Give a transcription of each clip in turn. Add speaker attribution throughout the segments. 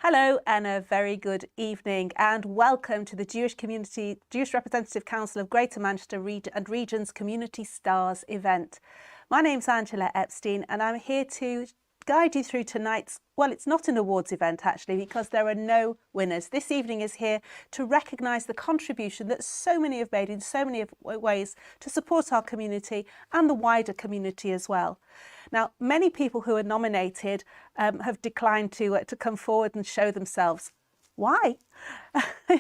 Speaker 1: Hello and a very good evening and welcome to the Jewish Representative Council of Greater Manchester and Regions Community Stars event. My name's Angela Epstein and I'm here to guide you through tonight's, well, it's not an awards event actually because there are no winners. This evening is here to recognise the contribution that so many have made in so many ways to support our community and the wider community as well. Now, many people who are nominated have declined to come forward and show themselves. Why?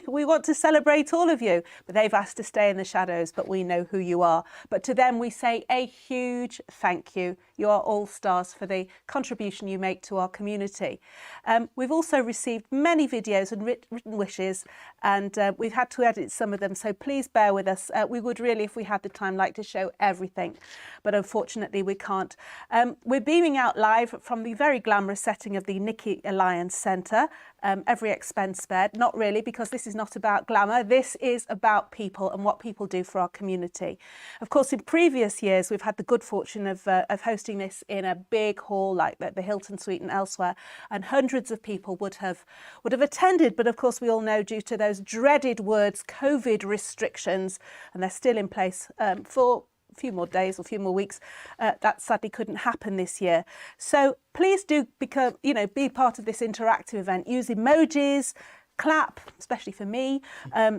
Speaker 1: We want to celebrate all of you, but they've asked to stay in the shadows, but we know who you are. But to them, we say a huge thank you. You are all stars for the contribution you make to our community. We've also received many videos and written wishes, and we've had to edit some of them, so please bear with us. We would really, if we had the time, like to show everything, but unfortunately we can't. We're beaming out live from the very glamorous setting of the Nikki Alliance Centre, every expense spared. Not really, because this is not about glamour. This is about people and what people do for our community. Of course, in previous years, we've had the good fortune of hosting this in a big hall like the Hilton Suite and elsewhere, and hundreds of people would have attended. But of course, we all know due to those dreaded words, COVID restrictions, and they're still in place for a few more days or a few more weeks, that sadly couldn't happen this year. So please do be part of this interactive event. Use emojis, clap, especially for me,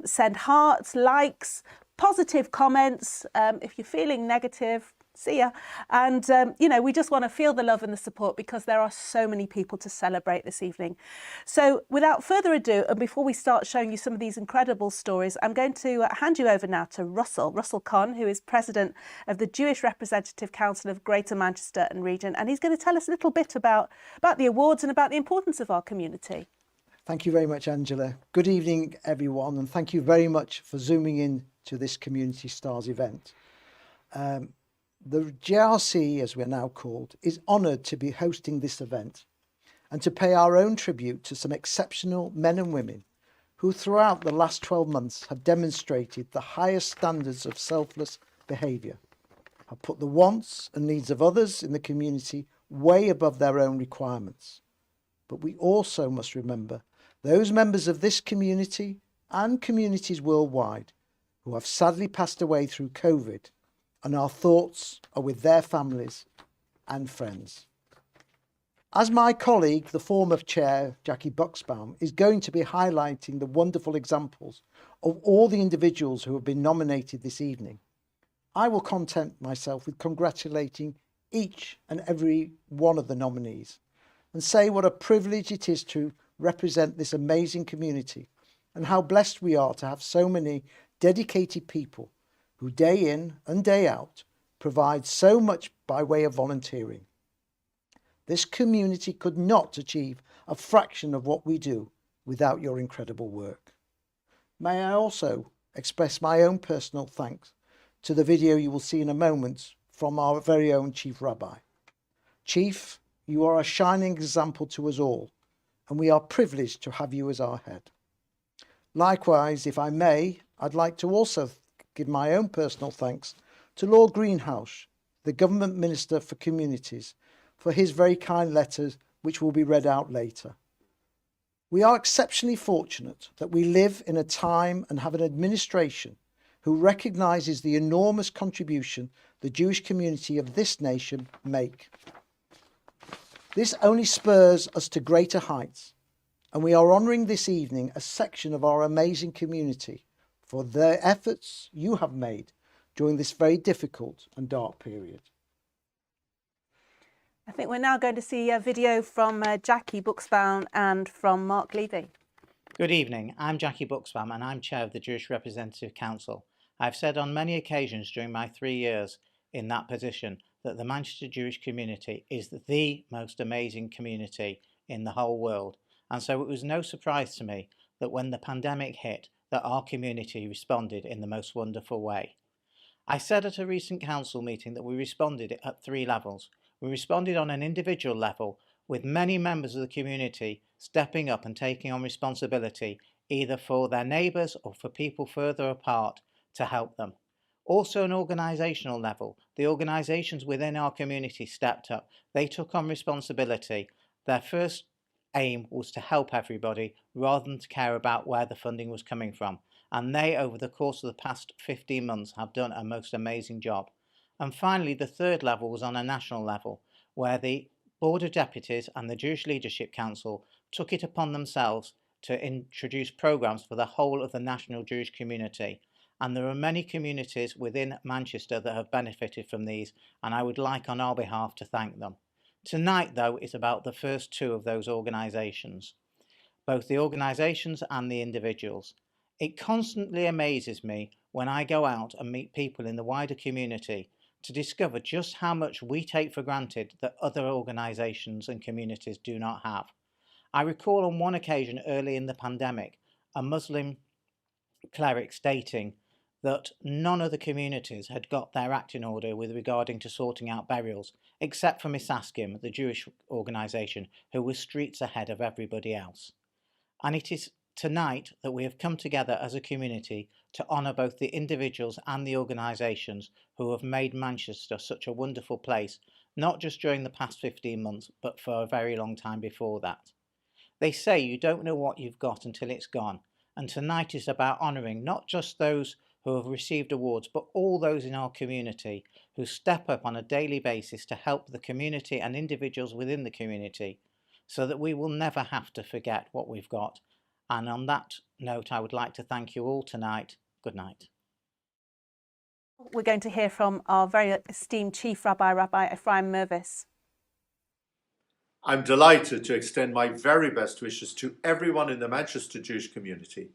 Speaker 1: send hearts, likes, positive comments. If you're feeling negative, see ya. And, we just want to feel the love and the support because there are so many people to celebrate this evening. So without further ado, and before we start showing you some of these incredible stories, I'm going to hand you over now to Russell Conn, who is President of the Jewish Representative Council of Greater Manchester and Region. And he's going to tell us a little bit about the awards and about the importance of our community.
Speaker 2: Thank you very much, Angela. Good evening, everyone, and thank you very much for zooming in to this Community Stars event. The JRC, as we're now called, is honoured to be hosting this event and to pay our own tribute to some exceptional men and women who throughout the last 12 months have demonstrated the highest standards of selfless behaviour, have put the wants and needs of others in the community way above their own requirements. But we also must remember those members of this community and communities worldwide who have sadly passed away through COVID, and our thoughts are with their families and friends. As my colleague, the former chair, Jackie Buxbaum, is going to be highlighting the wonderful examples of all the individuals who have been nominated this evening, I will content myself with congratulating each and every one of the nominees and say what a privilege it is to represent this amazing community and how blessed we are to have so many dedicated people who day in and day out provide so much by way of volunteering. This community could not achieve a fraction of what we do without your incredible work. May I also express my own personal thanks to the video you will see in a moment from our very own Chief Rabbi. Chief, you are a shining example to us all, and we are privileged to have you as our head. Likewise, if I may, I'd like to also give my own personal thanks to Lord Greenhouse, the Government Minister for Communities, for his very kind letters, which will be read out later. We are exceptionally fortunate that we live in a time and have an administration who recognises the enormous contribution the Jewish community of this nation make. This only spurs us to greater heights, and we are honouring this evening a section of our amazing community for the efforts you have made during this very difficult and dark period.
Speaker 1: I think we're now going to see a video from Jackie Buxbaum and from Mark Levy.
Speaker 3: Good evening, I'm Jackie Buxbaum and I'm Chair of the Jewish Representative Council. I've said on many occasions during my 3 years in that position that the Manchester Jewish community is the most amazing community in the whole world. And so it was no surprise to me that when the pandemic hit, that our community responded in the most wonderful way. I said at a recent council meeting that we responded at 3 levels. We responded on an individual level, with many members of the community stepping up and taking on responsibility, either for their neighbours or for people further apart, to help them. Also an organisational level, the organisations within our community stepped up. They took on responsibility. Their first aim was to help everybody rather than to care about where the funding was coming from. And they, over the course of the past 15 months, have done a most amazing job. And finally, the third level was on a national level, where the Board of Deputies and the Jewish Leadership Council took it upon themselves to introduce programmes for the whole of the national Jewish community. And there are many communities within Manchester that have benefited from these, and I would like on our behalf to thank them. Tonight, though, is about the first two of those organisations, both the organisations and the individuals. It constantly amazes me when I go out and meet people in the wider community to discover just how much we take for granted that other organisations and communities do not have. I recall on one occasion early in the pandemic, a Muslim cleric stating that none of the communities had got their act in order with regarding to sorting out burials, except for Misaskim, the Jewish organisation, who was streets ahead of everybody else. And it is tonight that we have come together as a community to honour both the individuals and the organisations who have made Manchester such a wonderful place, not just during the past 15 months, but for a very long time before that. They say you don't know what you've got until it's gone, and tonight is about honouring not just those who have received awards, but all those in our community who step up on a daily basis to help the community and individuals within the community, so that we will never have to forget what we've got. And on that note, I would like to thank you all tonight. Good night.
Speaker 1: We're going to hear from our very esteemed Chief Rabbi, Rabbi Ephraim Mervis.
Speaker 4: I'm delighted to extend my very best wishes to everyone in the Manchester Jewish community.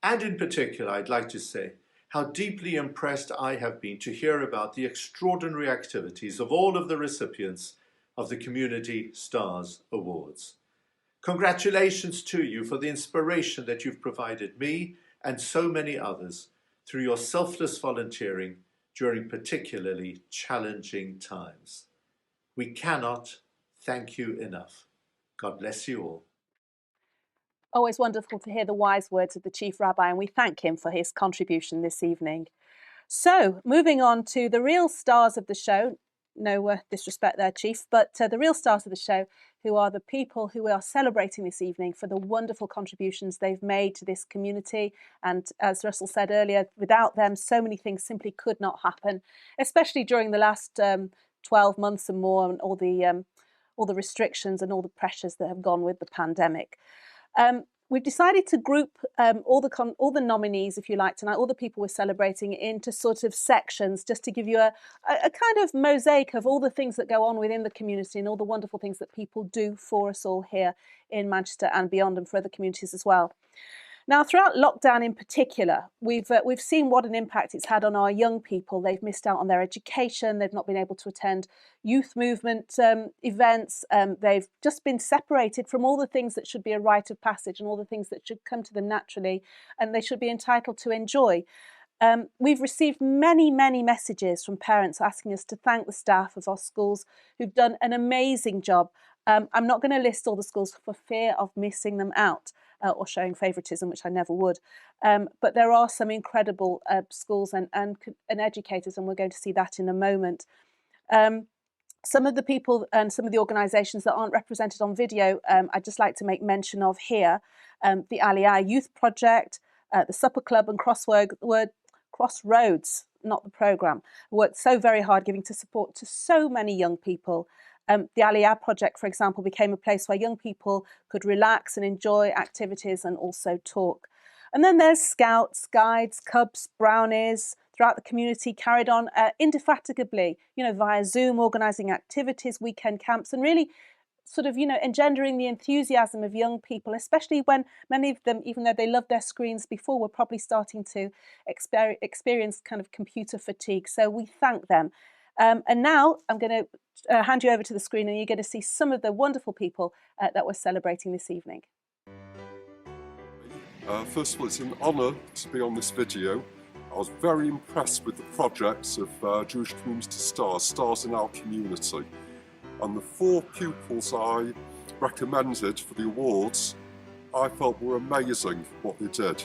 Speaker 4: And in particular, I'd like to say how deeply impressed I have been to hear about the extraordinary activities of all of the recipients of the Community Stars Awards. Congratulations to you for the inspiration that you've provided me and so many others through your selfless volunteering during particularly challenging times. We cannot thank you enough. God bless you all.
Speaker 1: Always wonderful to hear the wise words of the Chief Rabbi, and we thank him for his contribution this evening. So, moving on to the real stars of the show. No disrespect there, Chief, but the real stars of the show, who are the people who we are celebrating this evening for the wonderful contributions they've made to this community. And as Russell said earlier, without them, so many things simply could not happen, especially during the last 12 months and more, and all the restrictions and all the pressures that have gone with the pandemic. We've decided to group all the nominees, if you like, tonight, all the people we're celebrating, into sort of sections, just to give you a kind of mosaic of all the things that go on within the community and all the wonderful things that people do for us all here in Manchester and beyond, and for other communities as well. Now, throughout lockdown in particular, we've seen what an impact it's had on our young people. They've missed out on their education. They've not been able to attend youth movement events. They've just been separated from all the things that should be a rite of passage and all the things that should come to them naturally and they should be entitled to enjoy. We've received many, many messages from parents asking us to thank the staff of our schools who've done an amazing job. I'm not going to list all the schools for fear of missing them out. Or showing favouritism, which I never would. But there are some incredible schools and educators, and we're going to see that in a moment. Some of the people and some of the organisations that aren't represented on video, I'd just like to make mention of here. The Aliyah Youth Project, the Supper Club and Crossroads, not the programme, worked so very hard giving to support to so many young people. The Aliyah Project, for example, became a place where young people could relax and enjoy activities and also talk. And then there's Scouts, Guides, Cubs, Brownies throughout the community, carried on indefatigably, via Zoom, organising activities, weekend camps, and really sort of, engendering the enthusiasm of young people, especially when many of them, even though they loved their screens before, were probably starting to experience kind of computer fatigue. So we thank them. And now I'm going to hand you over to the screen and you're going to see some of the wonderful people that we're celebrating this evening.
Speaker 5: First of all, it's an honour to be on this video. I was very impressed with the projects of Jewish Community Stars, Stars in Our Community. And the 4 pupils I recommended for the awards, I felt were amazing what they did.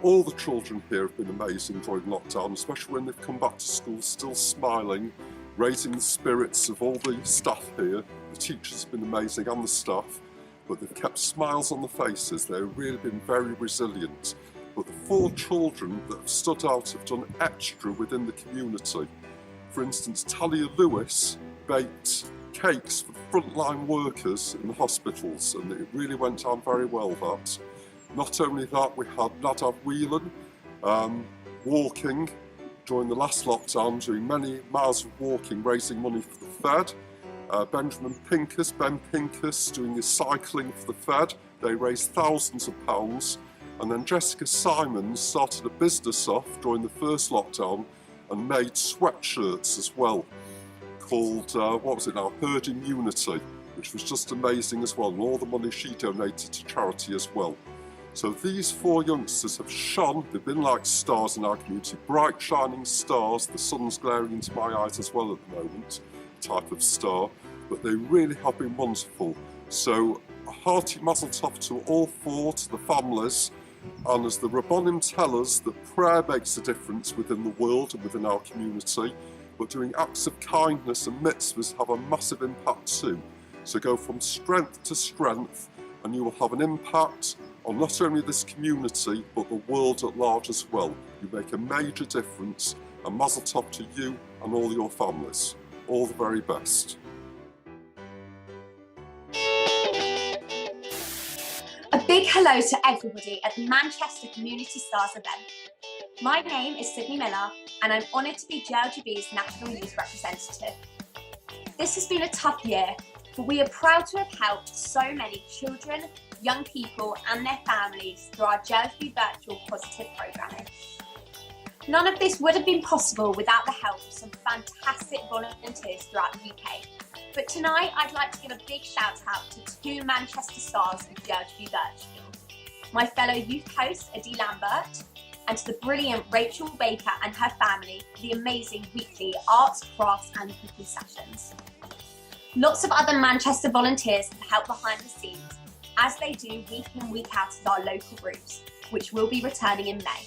Speaker 5: All the children here have been amazing during lockdown, especially when they've come back to school still smiling, raising the spirits of all the staff here. The teachers have been amazing and the staff. but they've kept smiles on the faces. They've really been very resilient. But the 4 children that have stood out have done extra within the community. For instance, Talia Lewis baked cakes for the frontline workers in the hospitals, and it really went down very well, that. Not only that, we had Nadav Whelan walking during the last lockdown, doing many miles of walking, raising money for the Fed. Ben Pincus, doing his cycling for the Fed. They raised thousands of pounds. And then Jessica Simons started a business off during the first lockdown and made sweatshirts as well, called, Herd Immunity, which was just amazing as well, and all the money she donated to charity as well. So these 4 youngsters have shone, they've been like stars in our community, bright shining stars. The sun's glaring into my eyes as well at the moment, type of star, but they really have been wonderful. So a hearty mazel tov to all 4, to the families, and as the Rabbonim tell us, that prayer makes a difference within the world and within our community, but doing acts of kindness and mitzvahs have a massive impact too. So go from strength to strength, and you will have an impact on not only this community, but the world at large as well. You make a major difference, and mazel tov to you and all your families. All the very best.
Speaker 6: A big hello to everybody at the Manchester Community Stars event. My name is Sydney Miller, and I'm honoured to be JLGB's National Youth Representative. This has been a tough year, but we are proud to have helped so many children, young people and their families through our JLGB Virtual Positive programming. None of this would have been possible without the help of some fantastic volunteers throughout the UK. But tonight I'd like to give a big shout out to 2 Manchester stars of JLGB Virtual. My fellow youth host Adi Lambert, and to the brilliant Rachel Baker and her family for the amazing weekly arts, crafts and cooking sessions. Lots of other Manchester volunteers have helped behind the scenes, as they do week in, week out at our local groups, which will be returning in May.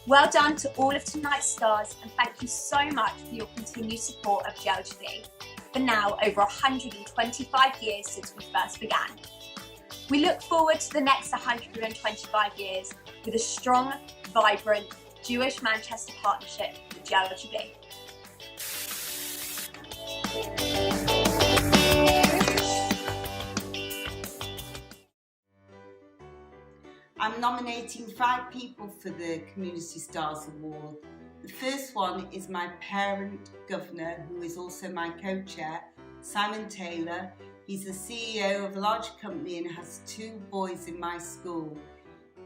Speaker 6: Well done to all of tonight's stars, and thank you so much for your continued support of JLGB, for now over 125 years since we first began. We look forward to the next 125 years with a strong, vibrant Jewish Manchester partnership with JLGB.
Speaker 7: I'm nominating 5 people for the Community Stars Award. The first one is my parent governor, who is also my co-chair, Simon Taylor. He's the CEO of a large company and has 2 boys in my school.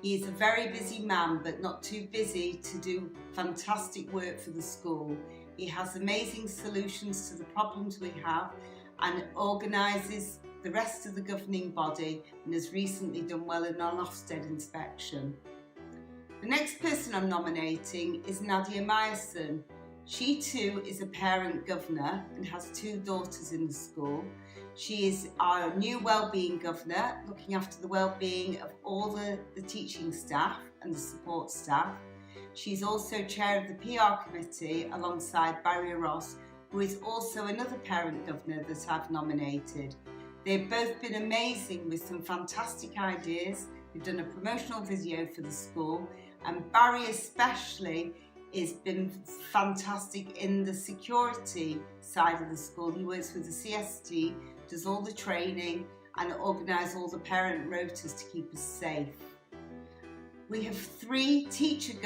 Speaker 7: He is a very busy man, but not too busy to do fantastic work for the school. He has amazing solutions to the problems we have and organises the rest of the governing body, and has recently done well in our Ofsted inspection. The next person I'm nominating is Nadia Meyerson. She too is a parent governor and has 2 daughters in the school. She is our new wellbeing governor, looking after the wellbeing of all the teaching staff and the support staff. She's also chair of the PR committee alongside Barry Ross, who is also another parent governor that I've nominated. They've both been amazing with some fantastic ideas. We've done a promotional video for the school, and Barry especially has been fantastic in the security side of the school. He works with the CST, does all the training and organises all the parent rotas to keep us safe. We have 3 teachers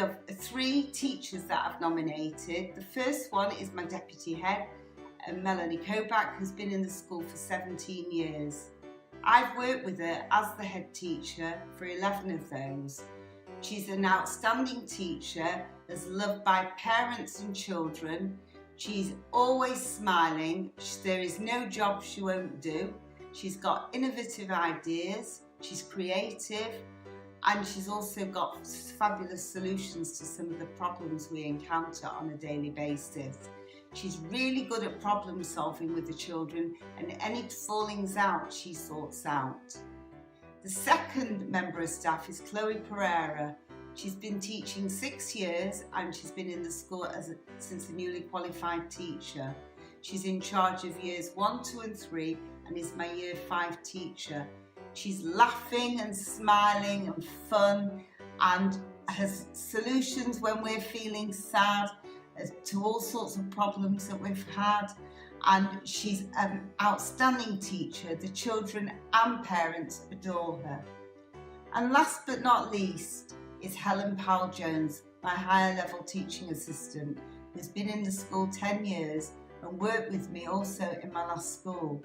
Speaker 7: that I've nominated. The first one is my deputy head, Melanie Kobach, who's been in the school for 17 years. I've worked with her as the head teacher for 11 of those. She's an outstanding teacher, is loved by parents and children. She's always smiling. There is no job she won't do. She's got innovative ideas, she's creative, and she's also got fabulous solutions to some of the problems we encounter on a daily basis. She's really good at problem solving with the children, and any fallings out she sorts out. The second member of staff is Chloe Pereira. She's been teaching 6 years and she's been in the school since a newly qualified teacher. She's in charge of years 1, 2 and 3 and is my Year 5 teacher. She's laughing and smiling and fun and has solutions when we're feeling sad to all sorts of problems that we've had. And she's an outstanding teacher. The children and parents adore her. And last but not least is Helen Powell-Jones, my higher level teaching assistant, who's been in the school 10 years and worked with me also in my last school.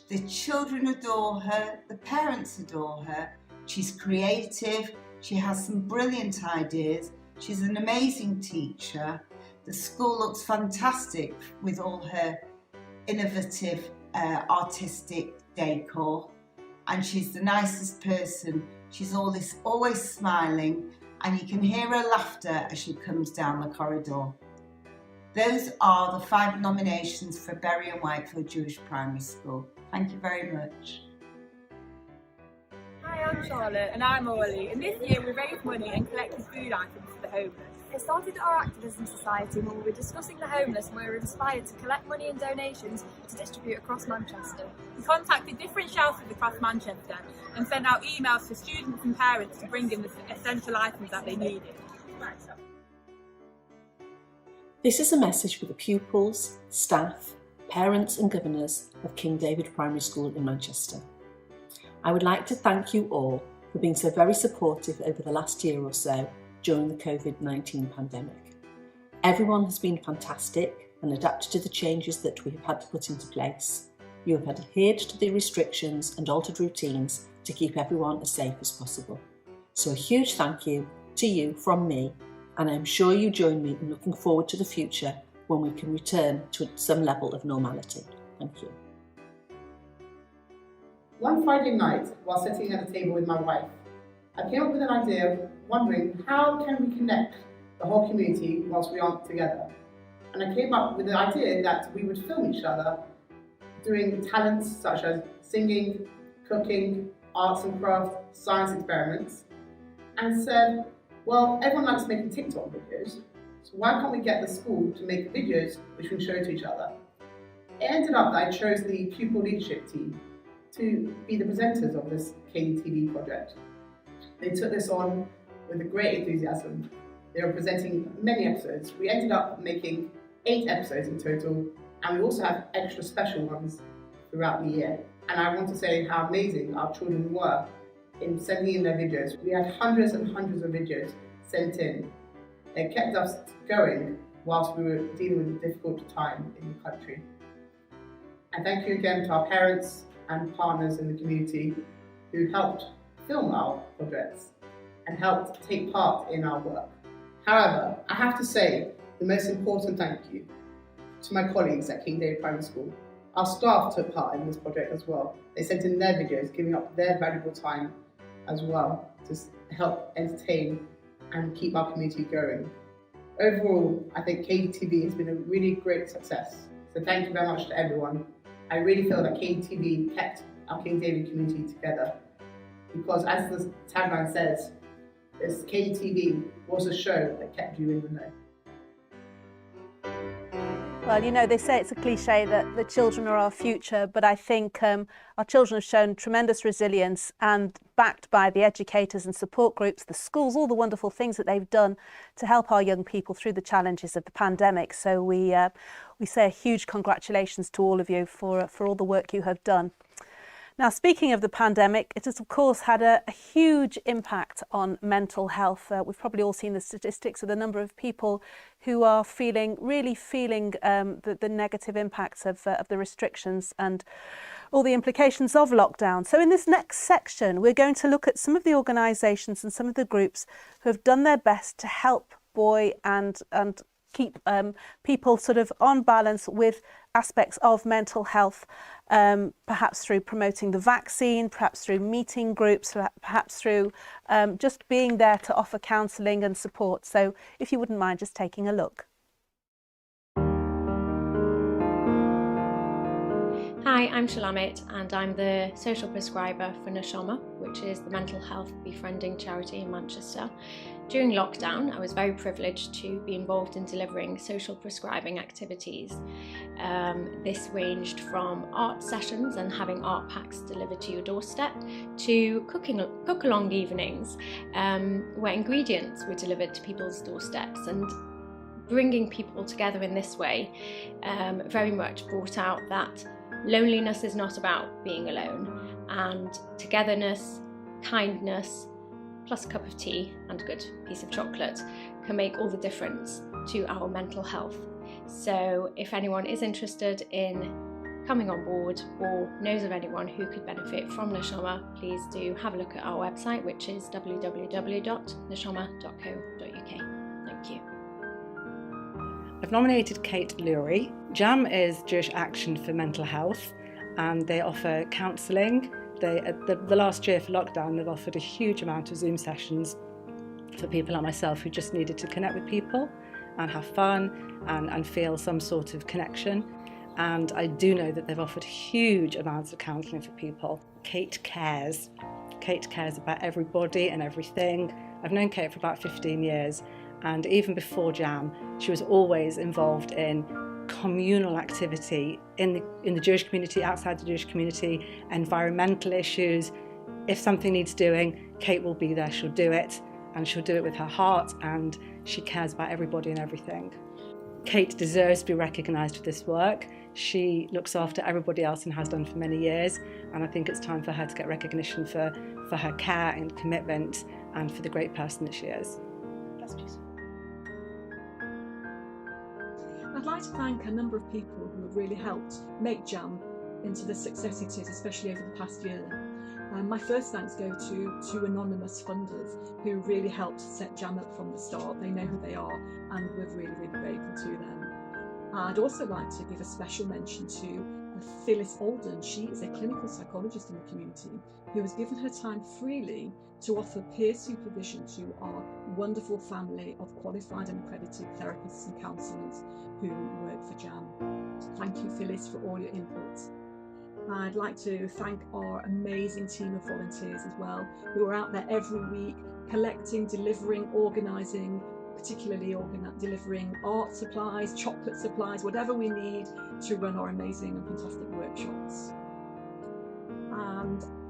Speaker 7: The children adore her, the parents adore her. She's creative, she has some brilliant ideas, she's an amazing teacher. The school looks fantastic with all her innovative artistic decor, and she's the nicest person. She's always smiling, and you can hear her laughter as she comes down the corridor. Those are the 5 nominations for Bury and Whitefield Jewish Primary School. Thank you very much.
Speaker 8: Hi, I'm Charlotte and I'm Orly, and this year we raised money and collected food items for the homeless. It started our activism society when we were discussing the homeless, and we were inspired to collect money and donations to distribute across Manchester. We contacted different shelters across Manchester and sent out emails to students and parents to bring in the essential items that they needed.
Speaker 9: This is a message for the pupils, staff, parents and governors of King David Primary School in Manchester. I would like to thank you all for being so very supportive over the last year or so during the COVID-19 pandemic. Everyone has been fantastic and adapted to the changes that we have had to put into place. You have adhered to the restrictions and altered routines to keep everyone as safe as possible. So a huge thank you to you from me, and I'm sure you join me in looking forward to the future when we can return to some level of normality. Thank you.
Speaker 10: One Friday night, while sitting at a table with my wife, I came up with an idea of wondering how can we connect the whole community whilst we aren't together. And I came up with the idea that we would film each other doing talents such as singing, cooking, arts and crafts, science experiments, and said, well, everyone likes making TikTok videos, so why can't we get the school to make videos which we can show to each other? It ended up that I chose the pupil leadership team to be the presenters of this KDTV project. They took this on with a great enthusiasm. They were presenting many episodes. We ended up making 8 episodes in total, and we also have extra special ones throughout the year. And I want to say how amazing our children were in sending in their videos. We had hundreds and hundreds of videos sent in. It kept us going whilst we were dealing with a difficult time in the country. And thank you again to our parents and partners in the community who helped film our projects and helped take part in our work. However, I have to say the most important thank you to my colleagues at King David Primary School. Our staff took part in this project as well. They sent in their videos, giving up their valuable time as well to help entertain and keep our community going. Overall, I think KDTV has been a really great success. So thank you very much to everyone. I really feel that KDTV kept our King David community together, because as the tagline says, this KDTV was a show that kept you in the know.
Speaker 1: Well, you know, they say it's a cliche that the children are our future, but I think our children have shown tremendous resilience, and backed by the educators and support groups, the schools, all the wonderful things that they've done to help our young people through the challenges of the pandemic. So we say a huge congratulations to all of you for all the work you have done. Now, speaking of the pandemic, it has of course had a huge impact on mental health. We've probably all seen the statistics of the number of people who are really feeling the negative impacts of the restrictions and all the implications of lockdown. So in this next section, we're going to look at some of the organisations and some of the groups who have done their best to help buoy and keep people sort of on balance with aspects of mental health, perhaps through promoting the vaccine, perhaps through meeting groups, perhaps through just being there to offer counselling and support. So if you wouldn't mind just taking a look.
Speaker 11: Hi, I'm Shalamit, and I'm the social prescriber for Neshama, which is the mental health befriending charity in Manchester. During lockdown, I was very privileged to be involved in delivering social prescribing activities. This ranged from art sessions and having art packs delivered to your doorstep to cook-along evenings where ingredients were delivered to people's doorsteps, and bringing people together in this way very much brought out that loneliness is not about being alone, and togetherness, kindness, plus a cup of tea and a good piece of chocolate can make all the difference to our mental health. So if anyone is interested in coming on board or knows of anyone who could benefit from Neshama, please do have a look at our website, which is www.neshama.co.uk. Thank you.
Speaker 12: I've nominated Kate Lurie. JAM is Jewish Action for Mental Health, and they offer counselling. The last year for lockdown, they've offered a huge amount of Zoom sessions for people like myself who just needed to connect with people and have fun and feel some sort of connection. And I do know that they've offered huge amounts of counselling for people. Kate cares. Kate cares about everybody and everything. I've known Kate for about 15 years, and even before JAM, she was always involved in communal activity in the Jewish community, outside the Jewish community, environmental issues. If something needs doing, Kate will be there, she'll do it, and she'll do it with her heart, and she cares about everybody and everything. Kate deserves to be recognised for this work. She looks after everybody else and has done for many years, and I think it's time for her to get recognition for her care and commitment and for the great person that she is.
Speaker 13: I'd like to thank a number of people who have really helped make JAM into the success it is, especially over the past year. My first thanks go to two anonymous funders who really helped set JAM up from the start. They know who they are, and we're really, really grateful to them. I'd also like to give a special mention to Phyllis Alden. She is a clinical psychologist in the community who has given her time freely to offer peer supervision to our wonderful family of qualified and accredited therapists and counsellors who work for JAM. Thank you, Phyllis, for all your input. I'd like to thank our amazing team of volunteers as well, who are out there every week collecting, delivering, organising, particularly delivering art supplies, chocolate supplies, whatever we need to run our amazing and fantastic workshops.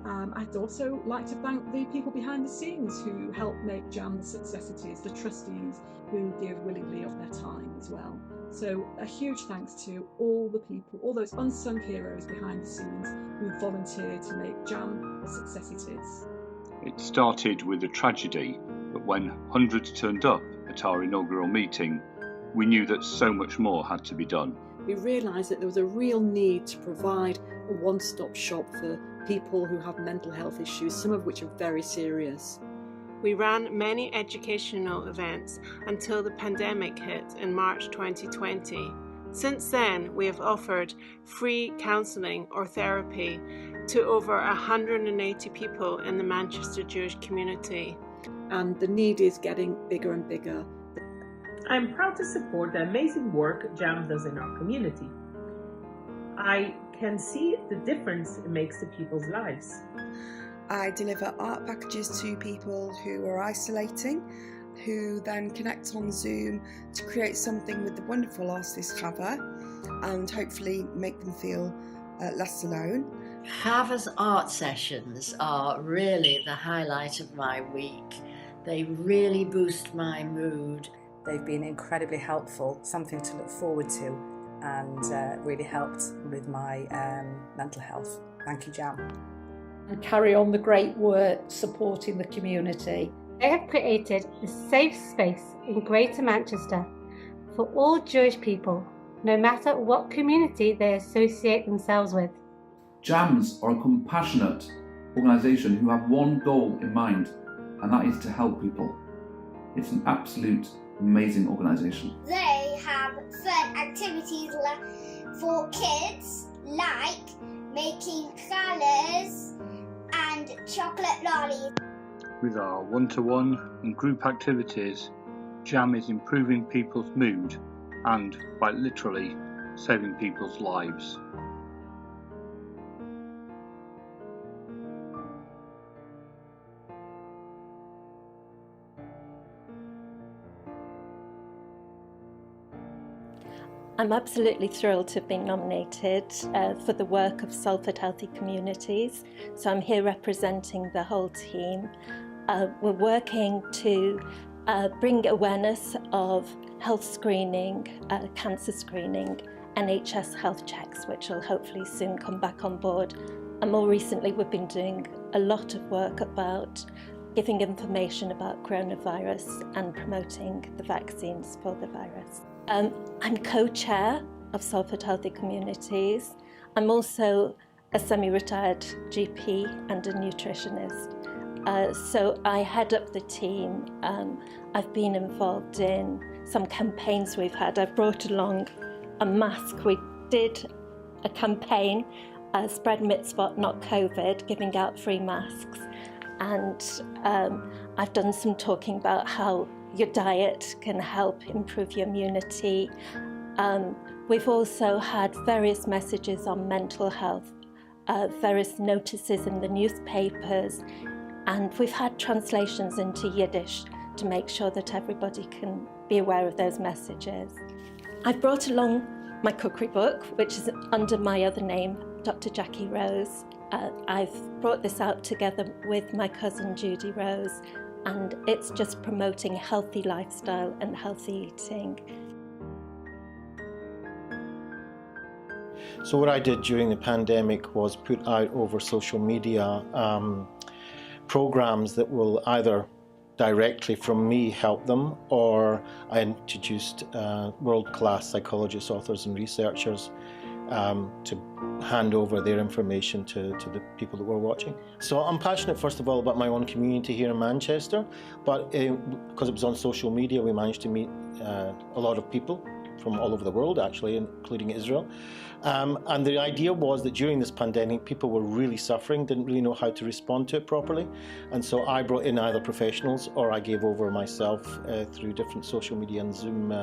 Speaker 13: And I'd also like to thank the people behind the scenes who help make JAM the success it is, the trustees who give willingly of their time as well. So a huge thanks to all the people, all those unsung heroes behind the scenes who volunteered to make JAM the success it is.
Speaker 14: It started with a tragedy, but when hundreds turned up at our inaugural meeting, we knew that so much more had to be done.
Speaker 15: We realised that there was a real need to provide a one-stop shop for people who have mental health issues, some of which are very serious.
Speaker 16: We ran many educational events until the pandemic hit in March 2020. Since then, we have offered free counselling or therapy to over 180 people in the Manchester Jewish community.
Speaker 15: And the need is getting bigger and bigger.
Speaker 17: I'm proud to support the amazing work JAM does in our community. I can see the difference it makes to people's lives.
Speaker 18: I deliver art packages to people who are isolating, who then connect on Zoom to create something with the wonderful artist Chava and hopefully make them feel less alone.
Speaker 19: Chava's art sessions are really the highlight of my week. They really boost my mood.
Speaker 12: They've been incredibly helpful, something to look forward to, and really helped with my mental health. Thank you, JAM.
Speaker 20: And carry on the great work supporting the community.
Speaker 21: They have created a safe space in Greater Manchester for all Jewish people, no matter what community they associate themselves with.
Speaker 22: JAMs are a compassionate organisation who have one goal in mind, and that is to help people. It's an absolute amazing organisation.
Speaker 23: They have fun activities for kids, like making colours and chocolate lollies.
Speaker 14: With our one-to-one and group activities, JAM is improving people's mood and, quite literally, saving people's lives.
Speaker 2: I'm absolutely thrilled to have been nominated for the work of Salford Healthy Communities. So I'm here representing the whole team. We're working to bring awareness of health screening, cancer screening, NHS health checks, which will hopefully soon come back on board. And more recently, we've been doing a lot of work about giving information about coronavirus and promoting the vaccines for the virus. I'm co-chair of Salford Healthy Communities. I'm also a semi-retired GP and a nutritionist. So I head up the team. I've been involved in some campaigns we've had. I've brought along a mask. We did a campaign, Spread Mitzvot, Not COVID, giving out free masks. And I've done some talking about how your diet can help improve your immunity. We've also had various messages on mental health, various notices in the newspapers, and we've had translations into Yiddish to make sure that everybody can be aware of those messages. I've brought along my cookery book, which is under my other name, Dr. Jackie Rose. I've brought this out together with my cousin Judy Rose, and it's just promoting healthy lifestyle and healthy eating.
Speaker 3: So what I did during the pandemic was put out over social media programs that will either directly from me help them, or I introduced world-class psychologists, authors and researchers to hand over their information to the people that were watching. So I'm passionate, first of all, about my own community here in Manchester, but because it was on social media, we managed to meet a lot of people from all over the world, actually, including Israel. And the idea was that during this pandemic, people were really suffering, didn't really know how to respond to it properly. And so I brought in either professionals or I gave over myself through different social media and Zoom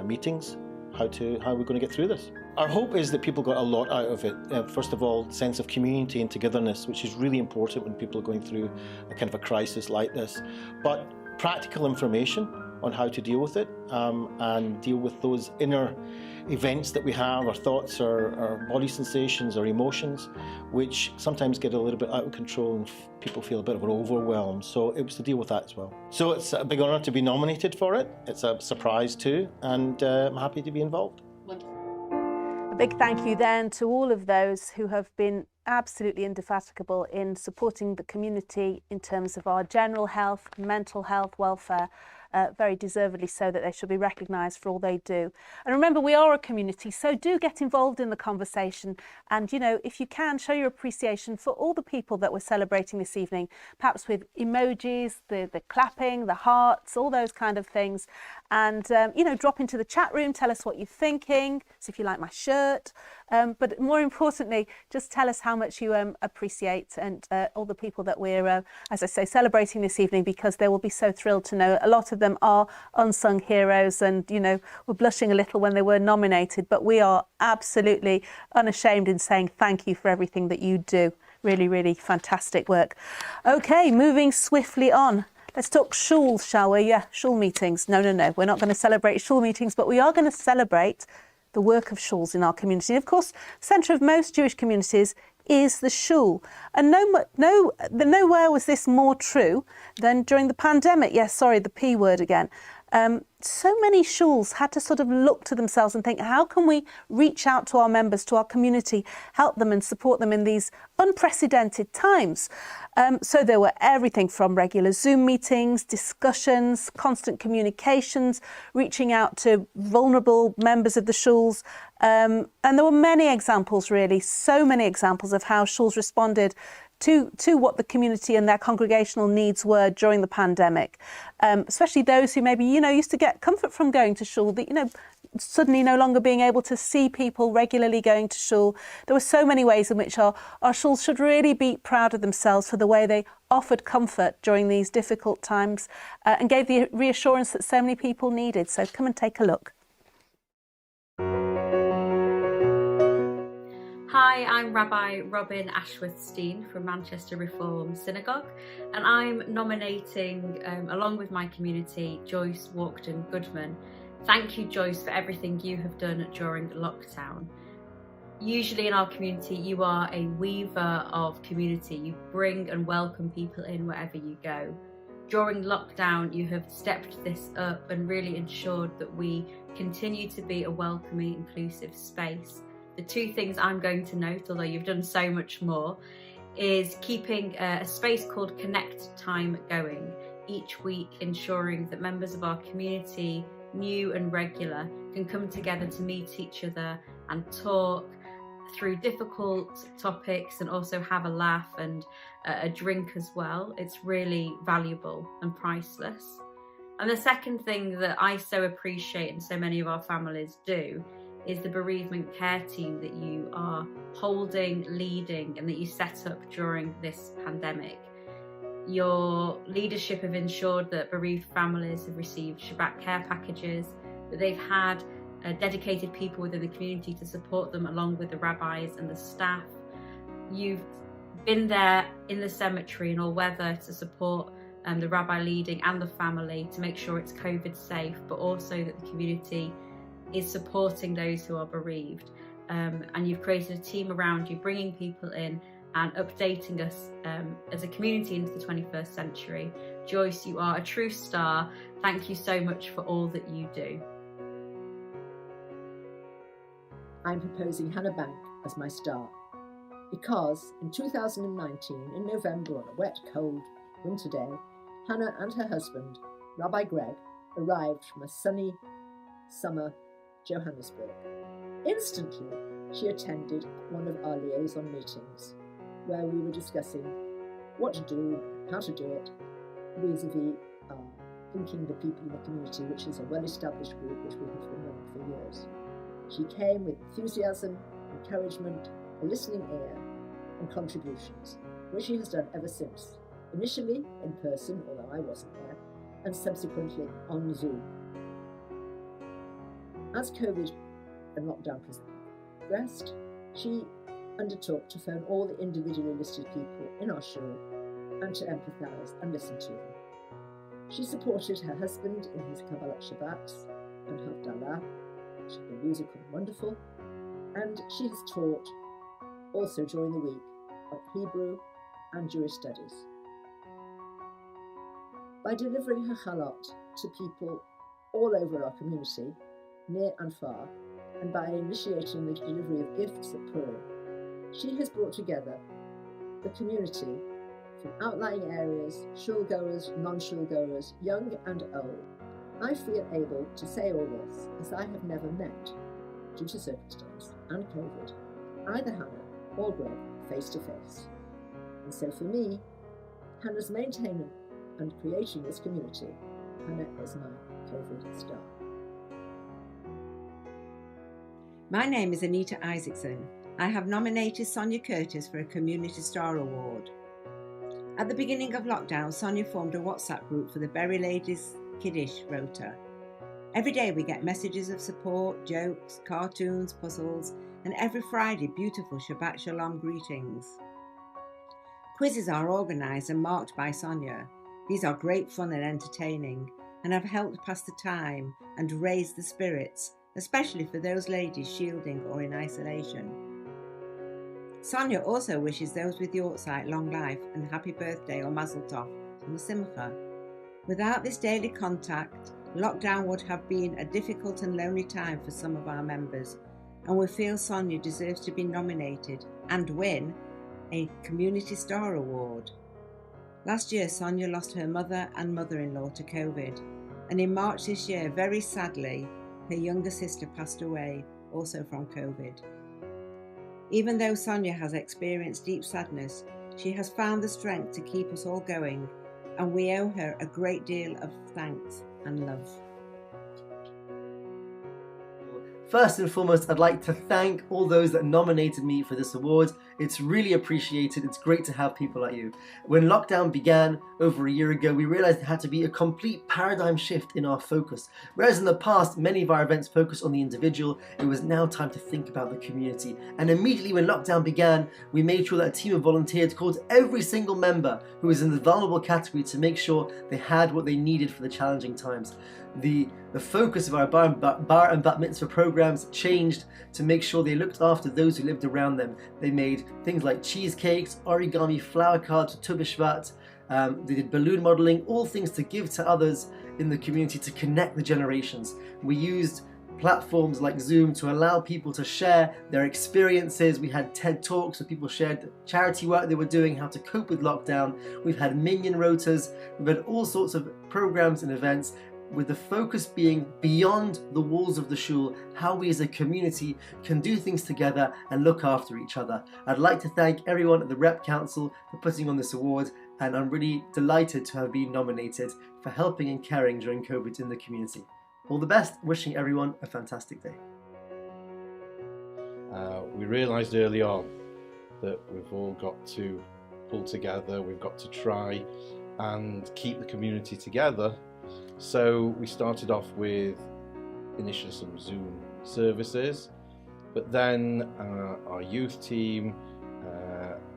Speaker 3: meetings, how we're going to get through this. Our hope is that people got a lot out of it. First of all, sense of community and togetherness, which is really important when people are going through a kind of a crisis like this. But practical information on how to deal with it and deal with those inner events that we have, our thoughts, our body sensations, our emotions, which sometimes get a little bit out of control and people feel a bit of an overwhelm. So it was to deal with that as well. So it's a big honour to be nominated for it. It's a surprise too, and I'm happy to be involved.
Speaker 1: A big thank you then to all of those who have been absolutely indefatigable in supporting the community in terms of our general health, mental health, welfare. Very deservedly so, that they should be recognised for all they do. And remember, we are a community, so do get involved in the conversation. And, you know, if you can, show your appreciation for all the people that we're celebrating this evening, perhaps with emojis, the clapping, the hearts, all those kind of things. And, you know, drop into the chat room, tell us what you're thinking, so if you like my shirt. But more importantly, just tell us how much you appreciate and all the people that we're, as I say, celebrating this evening, because they will be so thrilled to know a lot of them are unsung heroes, and, you know, we're blushing a little when they were nominated, but we are absolutely unashamed in saying thank you for everything that you do. Really, really fantastic work. Okay, moving swiftly on. Let's talk shuls, shall we? Yeah, shul meetings. No, we're not going to celebrate shul meetings, but we are going to celebrate the work of shuls in our community. And of course, the centre of most Jewish communities is the shul. And nowhere was this more true than during the pandemic. Yes, sorry, the P word again. So many shuls had to sort of look to themselves and think, how can we reach out to our members, to our community, help them and support them in these unprecedented times? So there were everything from regular Zoom meetings, discussions, constant communications, reaching out to vulnerable members of the shuls. And there were many examples, really, so many examples of how shuls responded to what the community and their congregational needs were during the pandemic, especially those who maybe, you know, used to get comfort from going to shul, that, you know, suddenly no longer being able to see people regularly going to shul. There were so many ways in which our shuls should really be proud of themselves for the way they offered comfort during these difficult times and gave the reassurance that so many people needed. So come and take a look.
Speaker 4: Hi, I'm Rabbi Robin Ashworth-Steen from Manchester Reform Synagogue, and I'm nominating, along with my community, Joyce Walkden Goodman, Thank you, Joyce, for everything you have done during lockdown. Usually in our community, you are a weaver of community. You bring and welcome people in wherever you go. During lockdown, you have stepped this up and really ensured that we continue to be a welcoming, inclusive space. The two things I'm going to note, although you've done so much more, is keeping a space called Connect Time going each week, ensuring that members of our community, new and regular, can come together to meet each other and talk through difficult topics and also have a laugh and a drink as well. It's really valuable and priceless. And the second thing that I so appreciate and so many of our families do is the bereavement care team that you are holding, leading, and that you set up during this pandemic. Your leadership have ensured that bereaved families have received Shabbat care packages, that they've had dedicated people within the community to support them along with the rabbis and the staff. You've been there in the cemetery in all weather to support the rabbi leading and the family to make sure it's COVID safe, but also that the community is supporting those who are bereaved. And you've created a team around you, bringing people in and updating us as a community into the 21st century. Joyce, you are a true star. Thank you so much for all that you do.
Speaker 5: I'm proposing Hannah Bank as my star because in 2019, in November on a wet, cold winter day, Hannah and her husband, Rabbi Greg, arrived from a sunny summer Johannesburg. Instantly, she attended one of our liaison meetings where we were discussing what to do, how to do it, vis-a-vis Thinking the People in the Community, which is a well-established group which we have been running for years. She came with enthusiasm, encouragement, a listening ear, and contributions, which she has done ever since, initially in person, although I wasn't there, and subsequently on Zoom. As COVID and lockdown progressed, she undertook to phone all the individually listed people in our shul and to empathise and listen to them. She supported her husband in his Kabbalat Shabbats and Havdalah. She's been musical and wonderful, and she has taught also during the week of Hebrew and Jewish studies. By delivering her chalot to people all over our community, near and far, and by initiating the delivery of gifts at Purim, she has brought together the community from outlying areas, shul-goers, non-shul-goers, young and old. I feel able to say all this as I have never met, due to circumstance and COVID, either Hannah or Greg face to face. And so for me, Hannah's maintaining and creating this community, Hannah is my COVID star.
Speaker 6: My name is Anita Isaacson. I have nominated Sonia Curtis for a Community Star Award. At the beginning of lockdown, Sonia formed a WhatsApp group for the Berry Ladies Kiddush Rota. Every day we get messages of support, jokes, cartoons, puzzles, and every Friday beautiful Shabbat Shalom greetings. Quizzes are organised and marked by Sonia. These are great fun and entertaining and have helped pass the time and raise the spirits, especially for those ladies shielding or in isolation. Sonia also wishes those with Yortzeit long life and happy birthday or Mazel Tov on the Simcha. Without this daily contact, lockdown would have been a difficult and lonely time for some of our members, and we feel Sonia deserves to be nominated and win a Community Star Award. Last year, Sonia lost her mother and mother-in-law to COVID, and in March this year, very sadly, her younger sister passed away, also from COVID. Even though Sonia has experienced deep sadness, she has found the strength to keep us all going, and we owe her a great deal of thanks and love.
Speaker 7: First and foremost, I'd like to thank all those that nominated me for this award. It's really appreciated. It's great to have people like you. When lockdown began over a year ago, we realised there had to be a complete paradigm shift in our focus. Whereas in the past, many of our events focused on the individual, it was now time to think about the community. And immediately when lockdown began, we made sure that a team of volunteers called every single member who was in the vulnerable category to make sure they had what they needed for the challenging times. The focus of our bar and bat mitzvah programs changed to make sure they looked after those who lived around them. They made things like cheesecakes, origami, flower cards, Tu B'Shvat. They did balloon modelling, all things to give to others in the community to connect the generations. We used platforms like Zoom to allow people to share their experiences. We had TED Talks where people shared the charity work they were doing, how to cope with lockdown. We've had Minyan Rotas. We've had all sorts of programs and events, with the focus being beyond the walls of the shul, how we as a community can do things together and look after each other. I'd like to thank everyone at the Rep Council for putting on this award, and I'm really delighted to have been nominated for helping and caring during COVID in the community. All the best, wishing everyone a fantastic day.
Speaker 8: We realised early on that we've all got to pull together, we've got to try and keep the community together. So we started off with initially some Zoom services, but then our youth team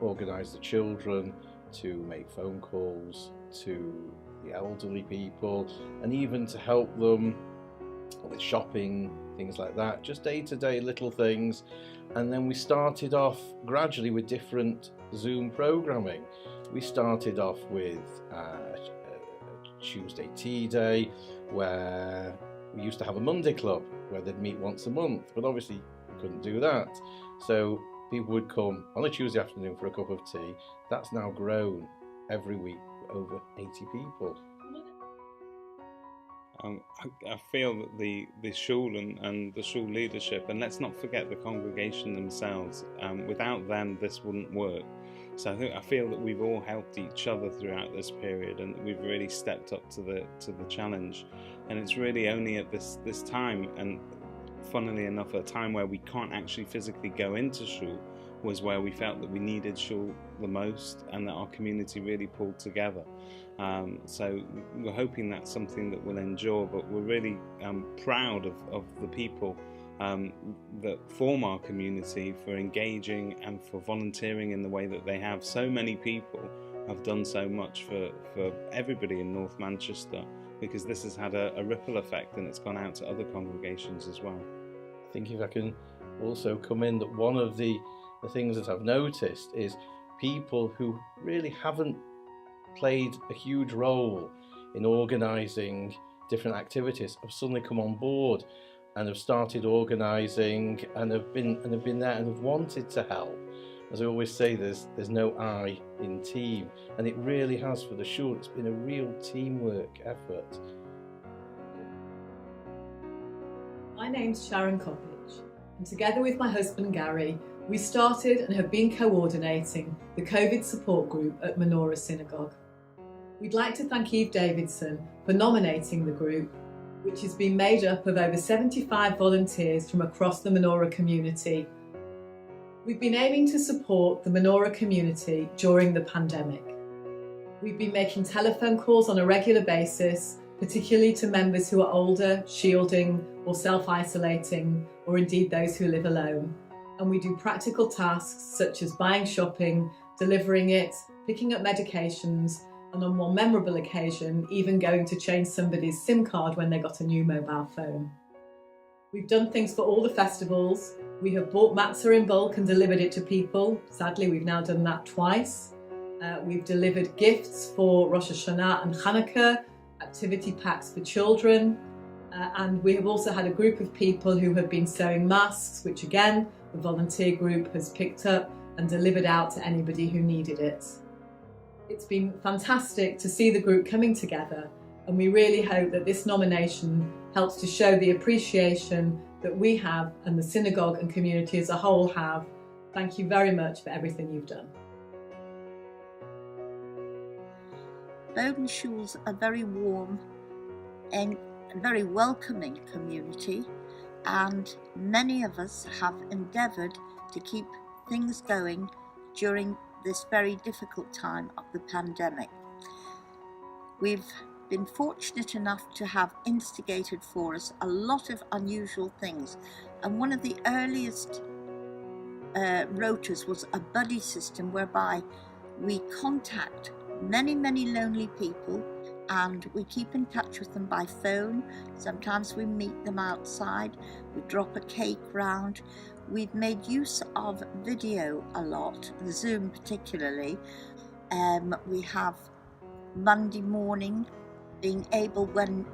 Speaker 8: organised the children to make phone calls to the elderly people and even to help them with shopping, things like that, just day-to-day little things. And then we started off gradually with different Zoom programming. We started off with Tuesday Tea Day, where we used to have a Monday club where they'd meet once a month, but obviously we couldn't do that. So people would come on a Tuesday afternoon for a cup of tea. That's now grown every week, over 80 people.
Speaker 9: I feel that the shul and the shul leadership, and let's not forget the congregation themselves, without them this wouldn't work. So I feel that we've all helped each other throughout this period, and we've really stepped up to the challenge. And it's really only at this time, and funnily enough, a time where we can't actually physically go into shul, was where we felt that we needed shul the most, and that our community really pulled together. So we're hoping that's something that will endure, but we're really proud of the people that form our community for engaging and for volunteering in the way that they have. So many people have done so much for everybody in North Manchester, because this has had a ripple effect, and it's gone out to other congregations as well.
Speaker 8: I think if I can also come in, that one of the things that I've noticed is people who really haven't played a huge role in organising different activities have suddenly come on board and have started organising and have been there and have wanted to help. As I always say, there's no I in team, and it really has for the shul. It's been a real teamwork effort.
Speaker 24: My name's Sharon Coppage, and together with my husband Gary, we started and have been coordinating the COVID support group at Menorah Synagogue. We'd like to thank Eve Davidson for nominating the group, which has been made up of over 75 volunteers from across the Menorah community. We've been aiming to support the Menorah community during the pandemic. We've been making telephone calls on a regular basis, particularly to members who are older, shielding or self-isolating, or indeed those who live alone. And we do practical tasks such as buying shopping, delivering it, picking up medications, and on one memorable occasion, even going to change somebody's SIM card when they got a new mobile phone. We've done things for all the festivals. We have bought matzah in bulk and delivered it to people. Sadly, we've now done that twice. We've delivered gifts for Rosh Hashanah and Hanukkah, activity packs for children, and we have also had a group of people who have been sewing masks, which again, the volunteer group has picked up and delivered out to anybody who needed it. It's been fantastic to see the group coming together, and we really hope that this nomination helps to show the appreciation that we have and the synagogue and community as a whole have. Thank you very much for everything you've done.
Speaker 25: Bowden Shul's a very warm and very welcoming community, and many of us have endeavoured to keep things going during this very difficult time of the pandemic. We've been fortunate enough to have instigated for us a lot of unusual things, and one of the earliest rotas was a buddy system whereby we contact many lonely people and we keep in touch with them by phone. Sometimes we meet them outside, we drop a cake round. We've made use of video a lot, Zoom particularly. We have Monday morning being able, when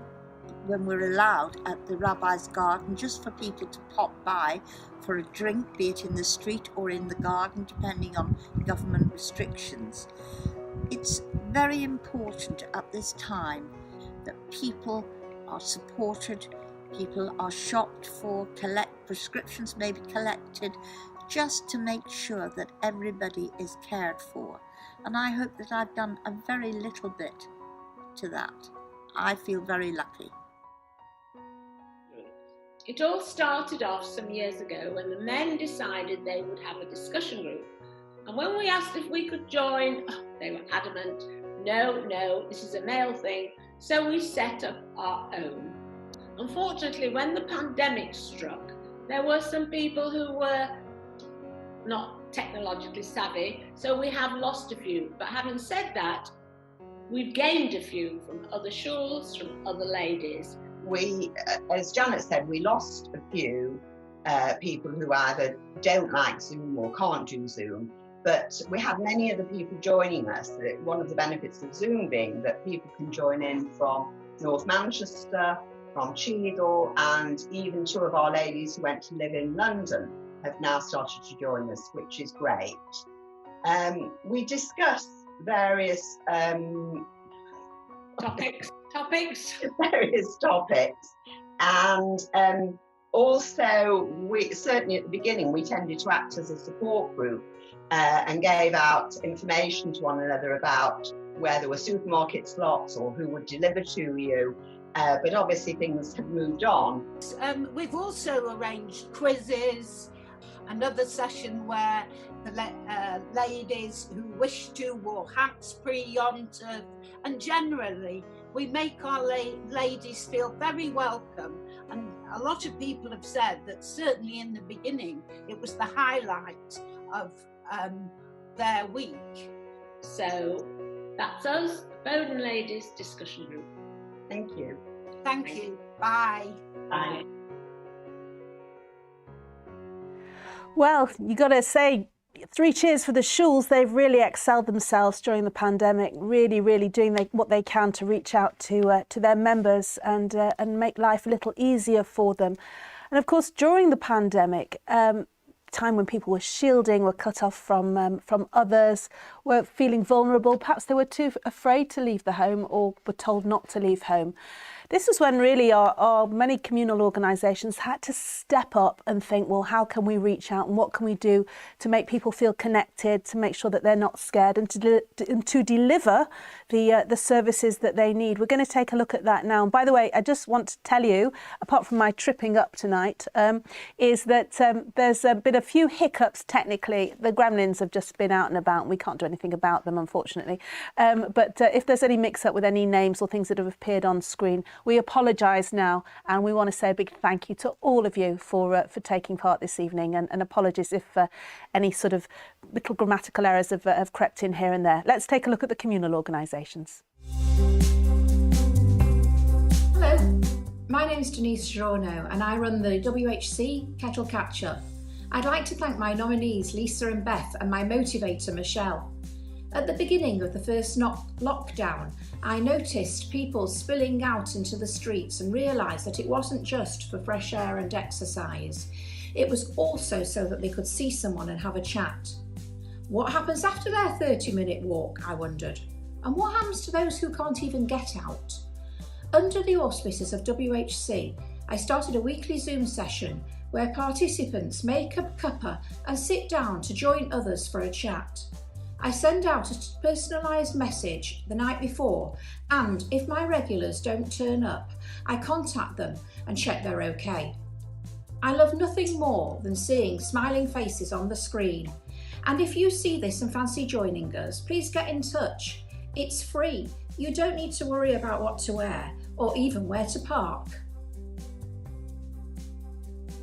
Speaker 25: we're allowed, at the Rabbi's Garden, just for people to pop by for a drink, be it in the street or in the garden, depending on government restrictions. It's very important at this time that people are supported, people are shopped for, prescriptions may be collected, just to make sure that everybody is cared for. And I hope that I've done a very little bit to that. I feel very lucky.
Speaker 10: It all started off some years ago when the men decided they would have a discussion group. And when we asked if we could join, they were adamant, no, this is a male thing. So we set up our own. Unfortunately, when the pandemic struck, there were some people who were not technologically savvy, so we have lost a few. But having said that, we've gained a few from other shuls, from other ladies.
Speaker 11: We, as Janet said, we lost a few people who either don't like Zoom or can't do Zoom, but we have many other people joining us. One of the benefits of Zoom being that people can join in from North Manchester, from Cheadle, and even two of our ladies who went to live in London have now started to join us, which is great. We discuss various
Speaker 10: topics,
Speaker 11: various topics, and also we certainly at the beginning we tended to act as a support group and gave out information to one another about where there were supermarket slots or who would deliver to you. But obviously things have moved on.
Speaker 13: We've also arranged quizzes, another session where the ladies who wish to wore hats pre-Yom Tov, and generally we make our ladies feel very welcome. And a lot of people have said that certainly in the beginning it was the highlight of their week.
Speaker 10: So that's us, the Bowden Ladies Discussion Group.
Speaker 11: Thank you.
Speaker 13: Thank you. Bye.
Speaker 10: Bye.
Speaker 1: Well, you got to say 3 cheers for the shuls. They've really excelled themselves during the pandemic, really doing what they can to reach out to their members and make life a little easier for them. And of course, during the pandemic, time when people were shielding, were cut off from others, were feeling vulnerable, perhaps they were too afraid to leave the home or were told not to leave home. This was when really our many communal organisations had to step up and think, well, how can we reach out and what can we do to make people feel connected, to make sure that they're not scared and to deliver the services that they need. We're going to take a look at that now. And by the way, I just want to tell you, apart from my tripping up tonight, is that there's been a few hiccups technically. The gremlins have just been out and about and we can't do anything about them, unfortunately. But if there's any mix-up with any names or things that have appeared on screen, we apologise now, and we want to say a big thank you to all of you for taking part this evening, and apologies if any sort of little grammatical errors have crept in here and there. Let's take a look at the communal organisations.
Speaker 15: Hello, my name is Denise Girono and I run the WHC Kettle Catch-Up. I'd like to thank my nominees Lisa and Beth and my motivator Michelle. At the beginning of the first lockdown, I noticed people spilling out into the streets and realised that it wasn't just for fresh air and exercise. It was also so that they could see someone and have a chat. What happens after their 30-minute walk, I wondered? And what happens to those who can't even get out? Under the auspices of WHC, I started a weekly Zoom session where participants make a cuppa and sit down to join others for a chat. I send out a personalised message the night before, and if my regulars don't turn up, I contact them and check they're okay. I love nothing more than seeing smiling faces on the screen, And if you see this and fancy joining us, please get in touch. It's free. You don't need to worry about what to wear or even where to park.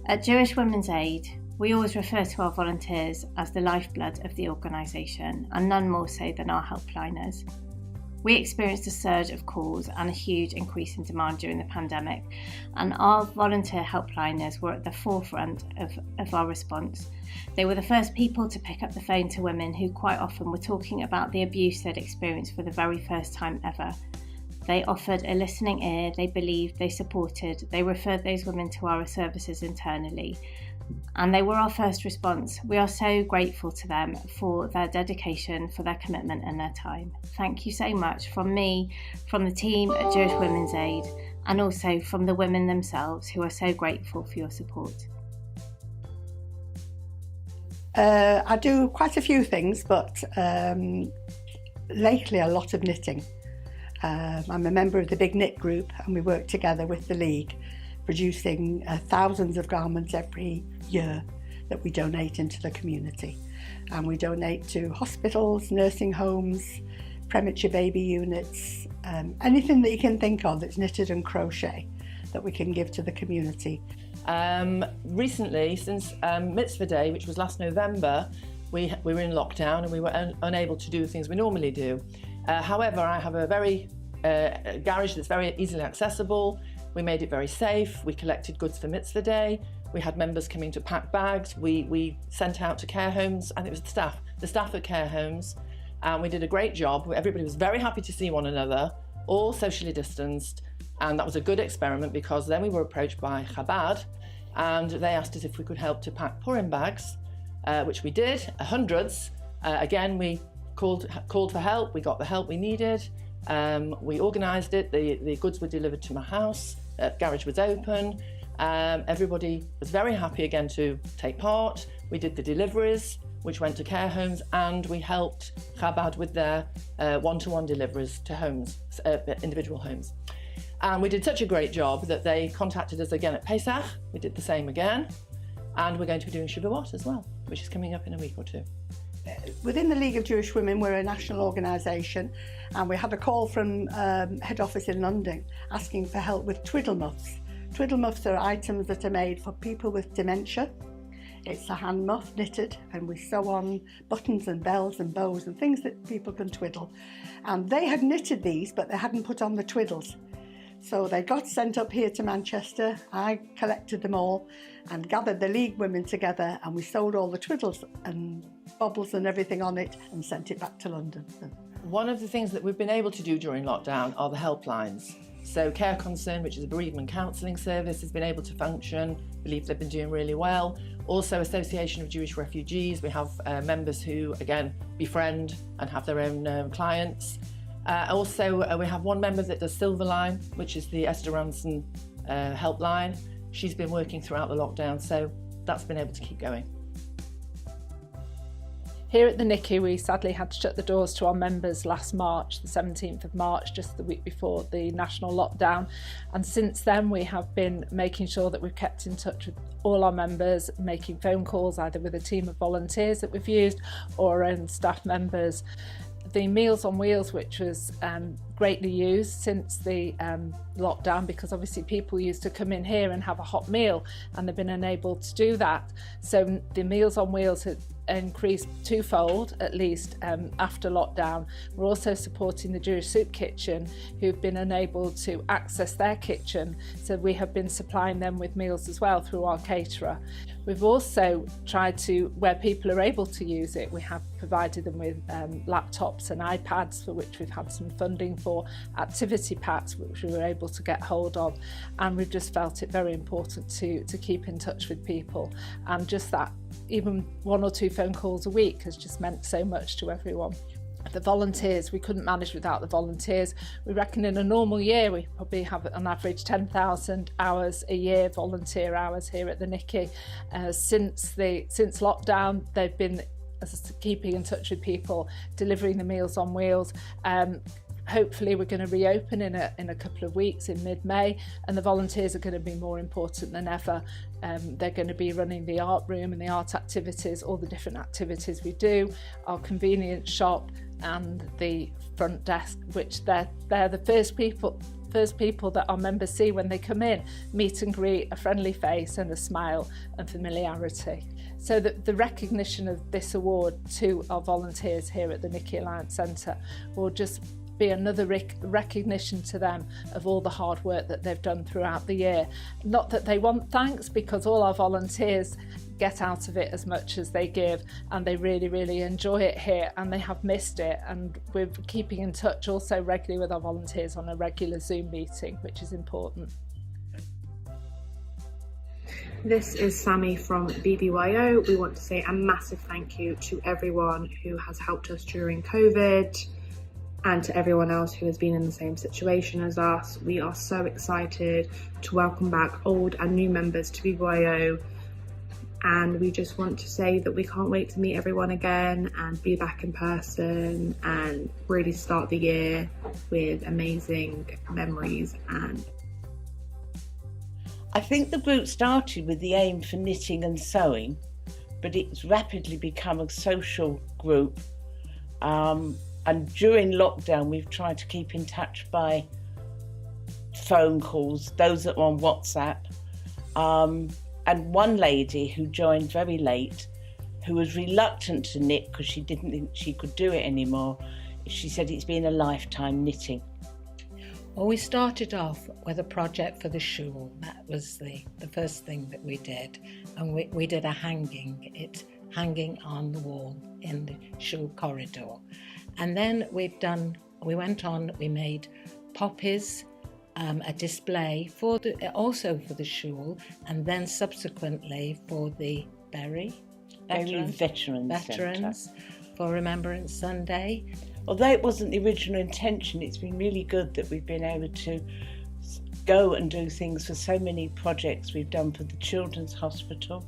Speaker 12: At Jewish Women's Aid, we always refer to our volunteers as the lifeblood of the organisation, and none more so than our helpliners. We experienced a surge of calls and a huge increase in demand during the pandemic, and our volunteer helpliners were at the forefront of our response. They were the first people to pick up the phone to women who quite often were talking about the abuse they'd experienced for the very first time ever. They offered a listening ear, they believed, they supported, they referred those women to our services internally, and they were our first response. We are so grateful to them for their dedication, for their commitment and their time. Thank you so much from me, from the team at Jewish Women's Aid, and also from the women themselves who are so grateful for your support.
Speaker 16: I do quite a few things, but lately a lot of knitting. I'm a member of the Big Knit Group, and we work together with the League, producing thousands of garments every year that we donate into the community. And we donate to hospitals, nursing homes, premature baby units, anything that you can think of that's knitted and crochet that we can give to the community.
Speaker 17: Recently, since Mitzvah Day, which was last November, we were in lockdown and we were unable to do the things we normally do. However, I have a very garage that's very easily accessible. We made it very safe. We collected goods for Mitzvah Day. We had members coming to pack bags. We sent out to care homes. I think it was the staff at care homes. And we did a great job. Everybody was very happy to see one another, all socially distanced. And that was a good experiment, because then we were approached by Chabad, and they asked us if we could help to pack Purim bags, which we did, hundreds. Again, we called for help. We got the help we needed. We organised it. The goods were delivered to my house. Garage was open. Everybody was very happy again to take part. We did the deliveries, which went to care homes, and we helped Chabad with their one-to-one deliveries to homes, individual homes. And we did such a great job that they contacted us again at Pesach. We did the same again. And we're going to be doing Shavuot as well, which is coming up in a week or two.
Speaker 16: Within the League of Jewish Women, we're a national organisation, and we had a call from head office in London asking for help with twiddle muffs. Twiddle muffs are items that are made for people with dementia. It's a hand muff knitted, and we sew on buttons and bells and bows and things that people can twiddle. And they had knitted these, but they hadn't put on the twiddles. So they got sent up here to Manchester. I collected them all and gathered the League women together, and we sewed all the twiddles and bobbles and everything on it and sent it back to London.
Speaker 17: One of the things that we've been able to do during lockdown are the helplines. So Care Concern, which is a bereavement counselling service, has been able to function. I believe they've been doing really well. Also, Association of Jewish Refugees, we have members who, again, befriend and have their own clients. Also, we have one member that does Silverline, which is the Esther Ranson helpline. She's been working throughout the lockdown, so that's been able to keep going.
Speaker 20: Here at the Nicky, we sadly had to shut the doors to our members last March, the 17th of March, just the week before the national lockdown. And since then, we have been making sure that we've kept in touch with all our members, making phone calls either with a team of volunteers that we've used or our own staff members. The Meals on Wheels, which was greatly used since the lockdown, because obviously people used to come in here and have a hot meal, and they've been unable to do that. So the Meals on Wheels had increased twofold at least after lockdown. We're also supporting the Jewish Soup Kitchen, who've been unable to access their kitchen, so we have been supplying them with meals as well through our caterer. We've also tried to, where people are able to use it, we have provided them with laptops and iPads, for which we've had some funding for, activity packs which we were able to get hold of, and we've just felt it very important to keep in touch with people, and just that even 1 or 2 phone calls a week has just meant so much to everyone. The volunteers, we couldn't manage without the volunteers. We reckon in a normal year we probably have on average 10,000 hours a year, volunteer hours here at the Nicky. Since lockdown, they've been keeping in touch with people, delivering the Meals on Wheels, Hopefully we're going to reopen in a couple of weeks in mid-May, and the volunteers are going to be more important than ever. They're going to be running the art room and the art activities, all the different activities we do, our convenience shop and the front desk, which they're the first people that our members see when they come in. Meet and greet, a friendly face and a smile and familiarity. So the recognition of this award to our volunteers here at the Nicky Alliance Centre will just be another recognition to them of all the hard work that they've done throughout the year. Not that they want thanks, because all our volunteers get out of it as much as they give, and they really, really enjoy it here, and they have missed it. And we're keeping in touch also regularly with our volunteers on a regular Zoom meeting, which is important.
Speaker 18: This is Sammy from BBYO. We want to say a massive thank you to everyone who has helped us during COVID, and to everyone else who has been in the same situation as us. We are so excited to welcome back old and new members to BBYO, and we just want to say that we can't wait to meet everyone again and be back in person and really start the year with amazing memories. And
Speaker 19: I think the group started with the aim for knitting and sewing, but it's rapidly become a social group. And during lockdown, we've tried to keep in touch by phone calls, those that were on WhatsApp. And one lady who joined very late, who was reluctant to knit because she didn't think she could do it anymore, she said it's been a lifetime knitting.
Speaker 21: Well, we started off with a project for the shul. That was the first thing that we did. And we did a hanging on the wall in the shul corridor. And then we made poppies, a display also for the shul, and then subsequently for the veterans for Remembrance Sunday.
Speaker 19: Although it wasn't the original intention, it's been really good that we've been able to go and do things for so many projects we've done for the Children's Hospital,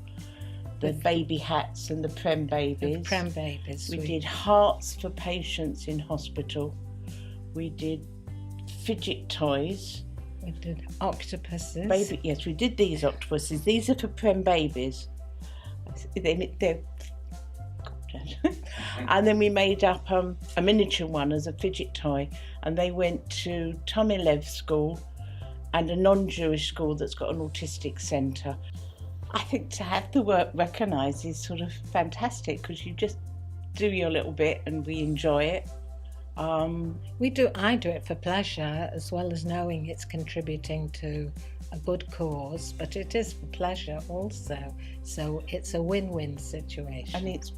Speaker 19: the baby hats and the Prem babies. We did hearts for patients in hospital. We did fidget toys.
Speaker 21: We did octopuses.
Speaker 19: Yes, we did these octopuses. These are for Prem babies. And then we made up a miniature one as a fidget toy, and they went to Tomilev school and a non-Jewish school that's got an autistic centre. I think to have the work recognised is sort of fantastic, because you just do your little bit and we enjoy it.
Speaker 21: I do it for pleasure, as well as knowing it's contributing to a good cause, but it is for pleasure also. So it's a win-win situation.
Speaker 19: And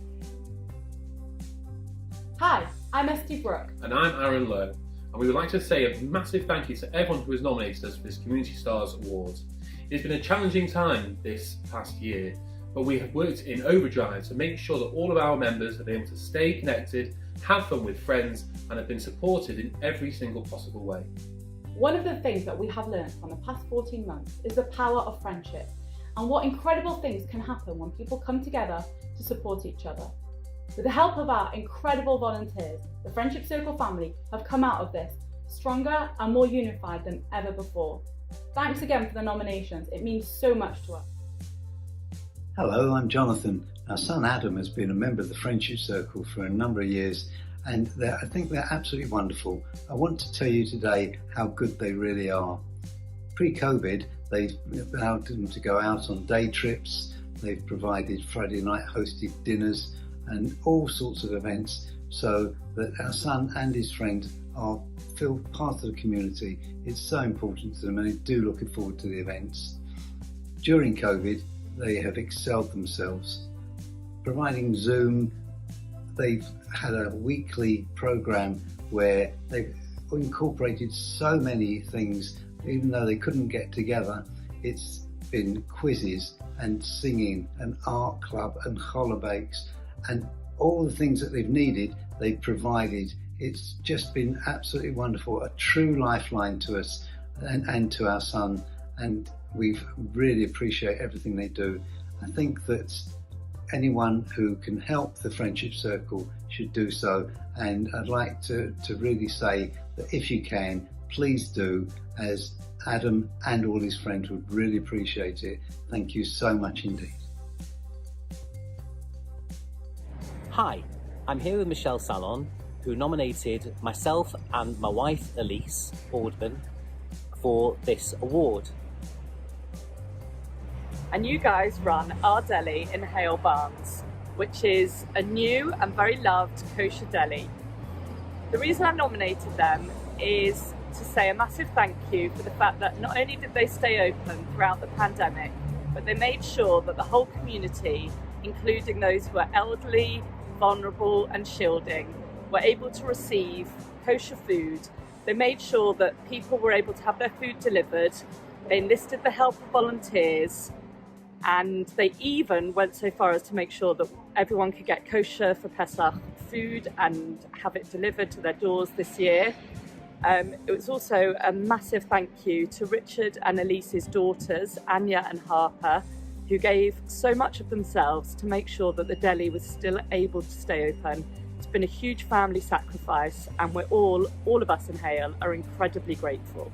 Speaker 22: Hi, I'm Esty Brooke.
Speaker 23: And I'm Aaron Lowe. And we would like to say a massive thank you to everyone who has nominated us for this Community Stars Awards. It's been a challenging time this past year, but we have worked in overdrive to make sure that all of our members have been able to stay connected, have fun with friends, and have been supported in every single possible way.
Speaker 22: One of the things that we have learned from the past 14 months is the power of friendship, and what incredible things can happen when people come together to support each other. With the help of our incredible volunteers, the Friendship Circle family have come out of this stronger and more unified than ever before. Thanks again for the nominations, it means so much to us.
Speaker 26: Hello, I'm Jonathan. Our son Adam has been a member of the Friendship Circle for a number of years, and I think they're absolutely wonderful. I want to tell you today how good they really are. Pre-COVID, they've allowed them to go out on day trips, they've provided Friday night hosted dinners and all sorts of events, so that our son and his friend feel part of the community. It's so important to them, and they do looking forward to the events. During COVID, they have excelled themselves. Providing Zoom, they've had a weekly program where they've incorporated so many things, even though they couldn't get together. It's been quizzes and singing and art club and challah bakes, and all the things that they've needed, they've provided. It's just been absolutely wonderful, a true lifeline to us and to our son, and we really appreciate everything they do. I think that anyone who can help the Friendship Circle should do so. And I'd like to really say that if you can, please do, as Adam and all his friends would really appreciate it. Thank you so much indeed.
Speaker 2: Hi, I'm here with Michelle Salon, who nominated myself and my wife Elise Boardman for this award.
Speaker 3: And you guys run Our Deli in Hale Barnes, which is a new and very loved kosher deli. The reason I nominated them is to say a massive thank you for the fact that not only did they stay open throughout the pandemic, but they made sure that the whole community, including those who are elderly, vulnerable and shielding, were able to receive kosher food. They made sure that people were able to have their food delivered. They enlisted the help of volunteers, and they even went so far as to make sure that everyone could get kosher for Pesach food and have it delivered to their doors this year. It was also a massive thank you to Richard and Elise's daughters, Anya and Harper, who gave so much of themselves to make sure that the deli was still able to stay open. It's been a huge family sacrifice, and we're all of us in Hale are incredibly grateful.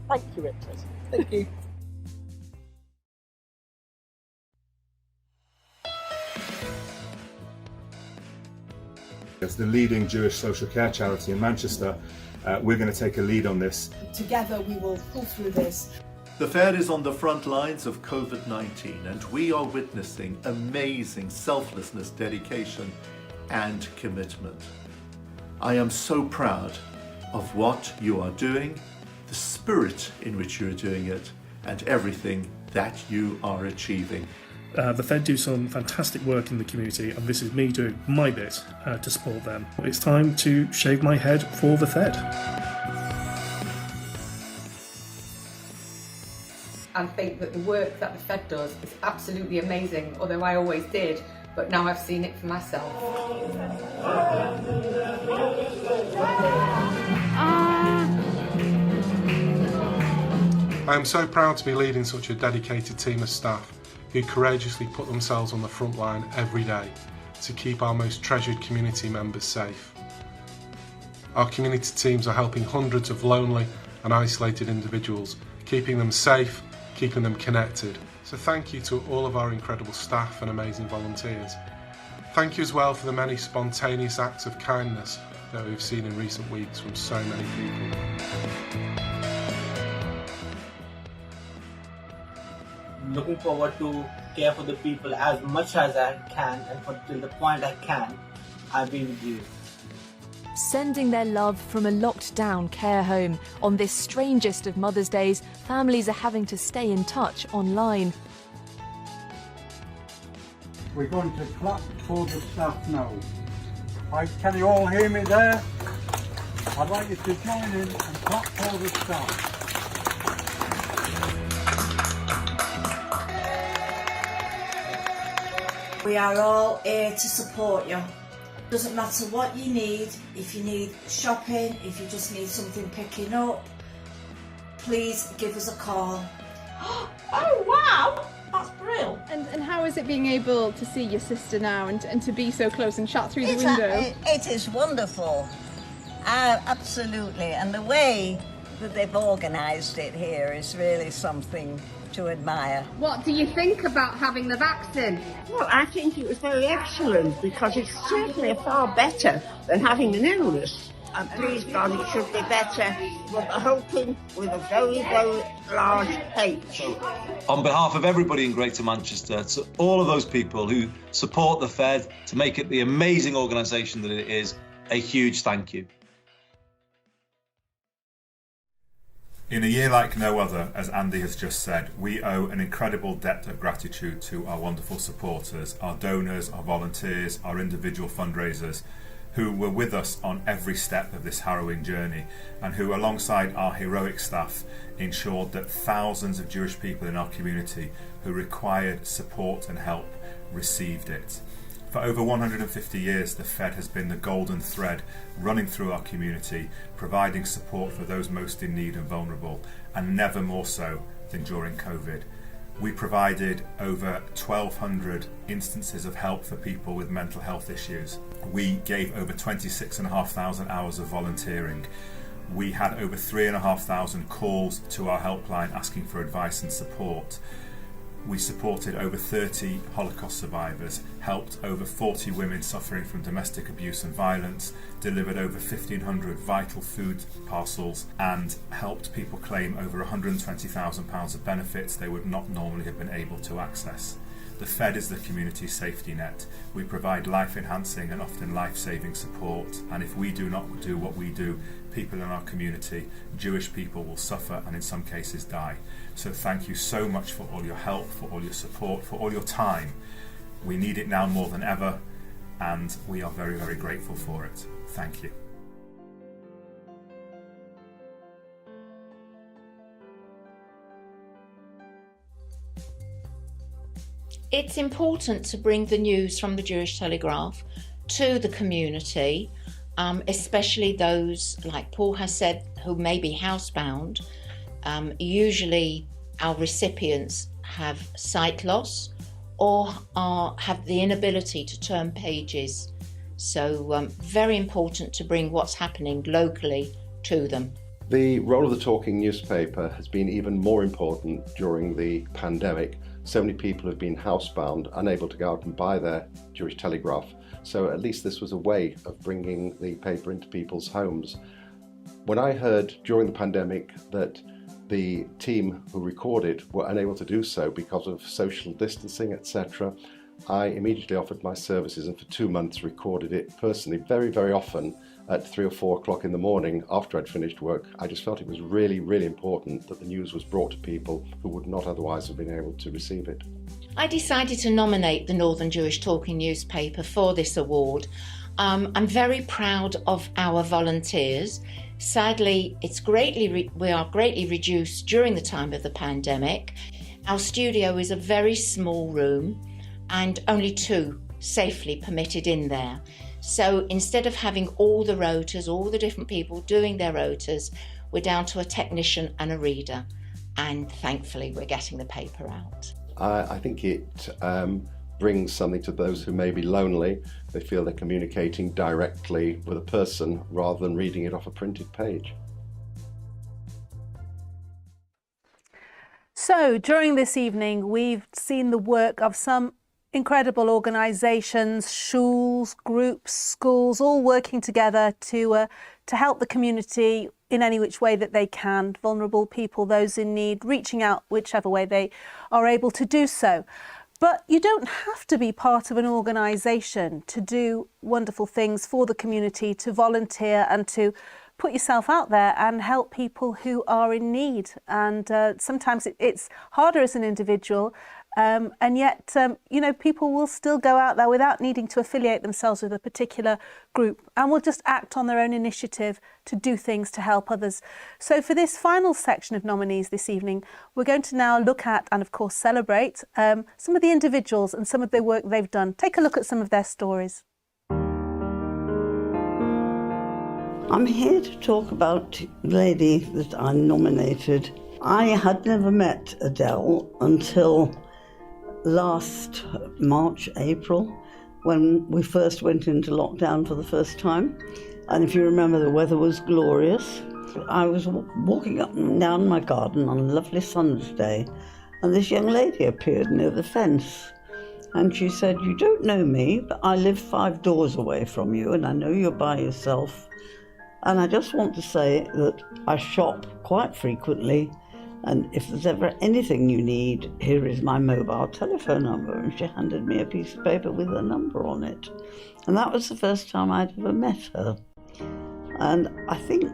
Speaker 3: Thank you, Richard.
Speaker 2: Thank you.
Speaker 4: As the leading Jewish social care charity in Manchester, we're going to take a lead on this.
Speaker 5: Together we will pull through this.
Speaker 6: The Fed is on the front lines of COVID-19, and we are witnessing amazing selflessness, dedication and commitment. I am so proud of what you are doing, the spirit in which you are doing it, and everything that you are achieving.
Speaker 14: The Fed do some fantastic work in the community, and this is me doing my bit to support them. It's time to shave my head for the Fed.
Speaker 27: And think that the work that the Fed does is absolutely amazing, although I always did, but now I've seen it for myself.
Speaker 14: I am so proud to be leading such a dedicated team of staff who courageously put themselves on the front line every day to keep our most treasured community members safe. Our community teams are helping hundreds of lonely and isolated individuals, keeping them safe, keeping them connected. So thank you to all of our incredible staff and amazing volunteers. Thank you as well for the many spontaneous acts of kindness that we've seen in recent weeks from so many people.
Speaker 28: Looking forward to care for the people as much as I can, and till the point I can, I've been with you.
Speaker 29: Sending their love from a locked-down care home. On this strangest of Mother's Days, families are having to stay in touch online.
Speaker 30: We're going to clap for the staff now. Can you all hear me there? I'd like you to join in and clap for the staff.
Speaker 31: We are all here to support you. Doesn't matter what you need, if you need shopping, if you just need something picking up, please give us a call.
Speaker 32: Oh wow, that's brilliant.
Speaker 33: And how is it being able to see your sister now and to be so close and chat through the window?
Speaker 34: It is wonderful, absolutely, and the way that they've organised it here is really something to admire.
Speaker 33: What do you think about having the vaccine?
Speaker 32: Well, I think it was very excellent because it's certainly far better than having an illness. And please God, it should be better. We're hoping with a very, very large H.
Speaker 35: On behalf of everybody in Greater Manchester, to all of those people who support the Fed to make it the amazing organisation that it is, a huge thank you.
Speaker 36: In a year like no other, as Andy has just said, we owe an incredible debt of gratitude to our wonderful supporters, our donors, our volunteers, our individual fundraisers, who were with us on every step of this harrowing journey, and who, alongside our heroic staff, ensured that thousands of Jewish people in our community who required support and help received it. For over 150 years, the Fed has been the golden thread running through our community, providing support for those most in need and vulnerable, and never more so than during COVID. We provided over 1,200 instances of help for people with mental health issues. We gave over 26,500 hours of volunteering. We had over 3,500 calls to our helpline asking for advice and support. We supported over 30 Holocaust survivors, helped over 40 women suffering from domestic abuse and violence, delivered over 1,500 vital food parcels, and helped people claim over £120,000 of benefits they would not normally have been able to access. The Fed is the community safety net. We provide life-enhancing and often life-saving support, and if we do not do what we do, people in our community, Jewish people, will suffer and in some cases die. So thank you so much for all your help, for all your support, for all your time. We need it now more than ever, and we are very, very grateful for it. Thank you.
Speaker 1: It's important to bring the news from the Jewish Telegraph to the community, especially those, like Paul has said, who may be housebound. Usually our recipients have sight loss or have the inability to turn pages. So very important to bring what's happening locally to them.
Speaker 7: The role of the talking newspaper has been even more important during the pandemic. So many people have been housebound, unable to go out and buy their Jewish Telegraph. So at least this was a way of bringing the paper into people's homes. When I heard during the pandemic that the team who recorded were unable to do so because of social distancing, etc., I immediately offered my services and for 2 months recorded it personally, very, very often at 3 or 4 o'clock in the morning after I'd finished work. I just felt it was really, really important that the news was brought to people who would not otherwise have been able to receive it.
Speaker 1: I decided to nominate the Northern Jewish Talking Newspaper for this award. I'm very proud of our volunteers. Sadly, we are greatly reduced during the time of the pandemic. Our studio is a very small room and only 2 safely permitted in there. So instead of having all the rotors, all the different people doing their rotors, we're down to a technician and a reader. And thankfully, we're getting the paper out.
Speaker 7: I think it brings something to those who may be lonely. They feel they're communicating directly with a person rather than reading it off a printed page.
Speaker 8: So during this evening, we've seen the work of some incredible organisations, shuls, groups, schools, all working together to help the community in any which way that they can, vulnerable people, those in need, reaching out whichever way they are able to do so. But you don't have to be part of an organisation to do wonderful things for the community, to volunteer and to put yourself out there and help people who are in need. And sometimes it's harder as an individual. And yet, people will still go out there without needing to affiliate themselves with a particular group and will just act on their own initiative to do things to help others. So for this final section of nominees this evening, we're going to now look at and, of course, celebrate some of the individuals and some of the work they've done. Take a look at some of their stories.
Speaker 32: I'm here to talk about the lady that I nominated. I had never met Adele until last March, April, when we first went into lockdown for the first time. And if you remember, the weather was glorious. I was walking up and down my garden on a lovely summer's day, and this young lady appeared near the fence. And she said, "You don't know me, but I live 5 doors away from you, and I know you're by yourself. And I just want to say that I shop quite frequently, and if there's ever anything you need, here is my mobile telephone number." And she handed me a piece of paper with a number on it. And that was the first time I'd ever met her. And I think,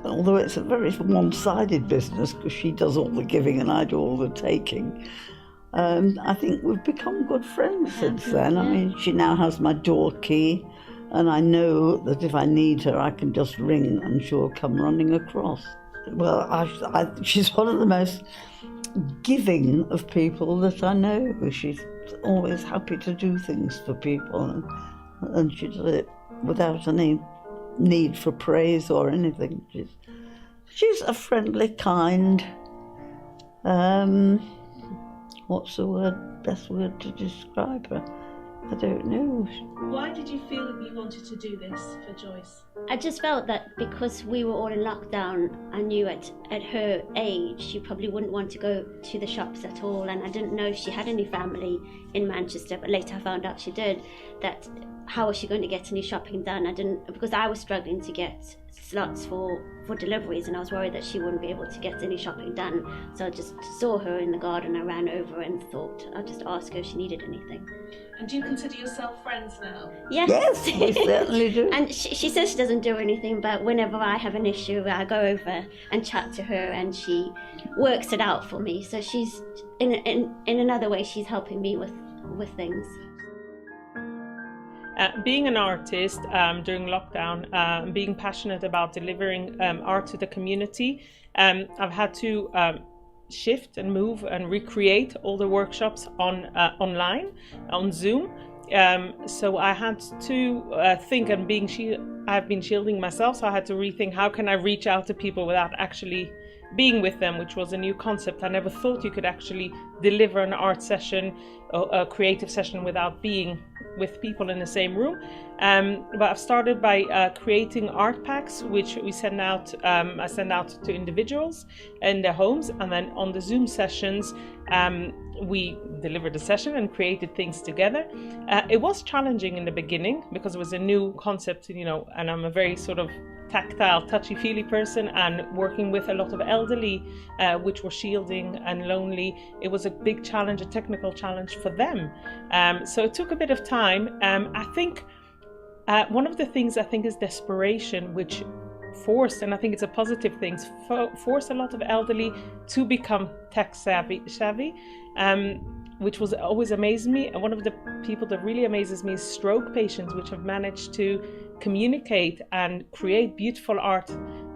Speaker 32: although it's a very one-sided business, because she does all the giving and I do all the taking, I think we've become good friends since then. I mean, she now has my door key, and I know that if I need her, I can just ring and she'll come running across. Well, she's one of the most giving of people that I know. She's always happy to do things for people, and she does it without any need for praise or anything. She's a friendly, kind,
Speaker 9: what's the best word to describe her? I don't know.
Speaker 10: Why did you feel that you wanted to do this for Joyce?
Speaker 11: I just felt that because we were all in lockdown, I knew at her age she probably wouldn't want to go to the shops at all, and I didn't know if she had any family in Manchester, but later I found out she did. That how was she going to get any shopping done? Because I was struggling to get slots for deliveries, and I was worried that she wouldn't be able to get any shopping done. So I just saw her in the garden, I ran over and thought I'd just ask her if she needed anything.
Speaker 10: And do you consider yourself friends now?
Speaker 11: Yes,
Speaker 9: we certainly do.
Speaker 11: And she says she doesn't do anything, but whenever I have an issue, I go over and chat to her, and she works it out for me. So she's in another way, she's helping me with things.
Speaker 12: Being an artist during lockdown, being passionate about delivering art to the community, I've had to shift and move and recreate all the workshops online, on Zoom. So I had to think, and I've been shielding myself, so I had to rethink how can I reach out to people without actually being with them, which was a new concept. I never thought you could actually deliver an art session or a creative session without being with people in the same room. But I've started by creating art packs, which we send out. I send out to individuals in their homes, and then on the Zoom sessions, we delivered the session and created things together. It was challenging in the beginning because it was a new concept, and I'm a very sort of tactile, touchy-feely person, and working with a lot of elderly, which were shielding and lonely. It was a big challenge, a technical challenge for them. So it took a bit of time. I think one of the things I think is desperation, which forced, and I think it's a positive thing, forced a lot of elderly to become tech savvy, which was always amazed me. And one of the people that really amazes me is stroke patients, which have managed to communicate and create beautiful art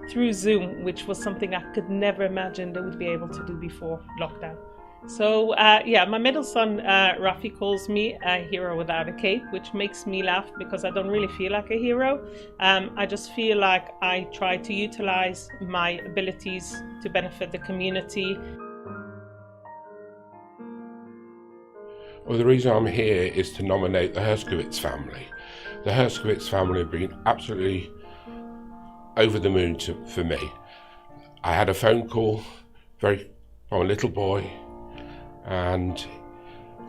Speaker 12: through Zoom, which was something I could never imagine they would be able to do before lockdown. So my middle son, Rafi, calls me a hero without a cape, which makes me laugh because I don't really feel like a hero. I just feel like I try to utilize my abilities to benefit the community.
Speaker 13: Well, the reason I'm here is to nominate the Herskowitz family. The Herskowitz family have been absolutely over the moon for me. I had a phone call from a little boy, and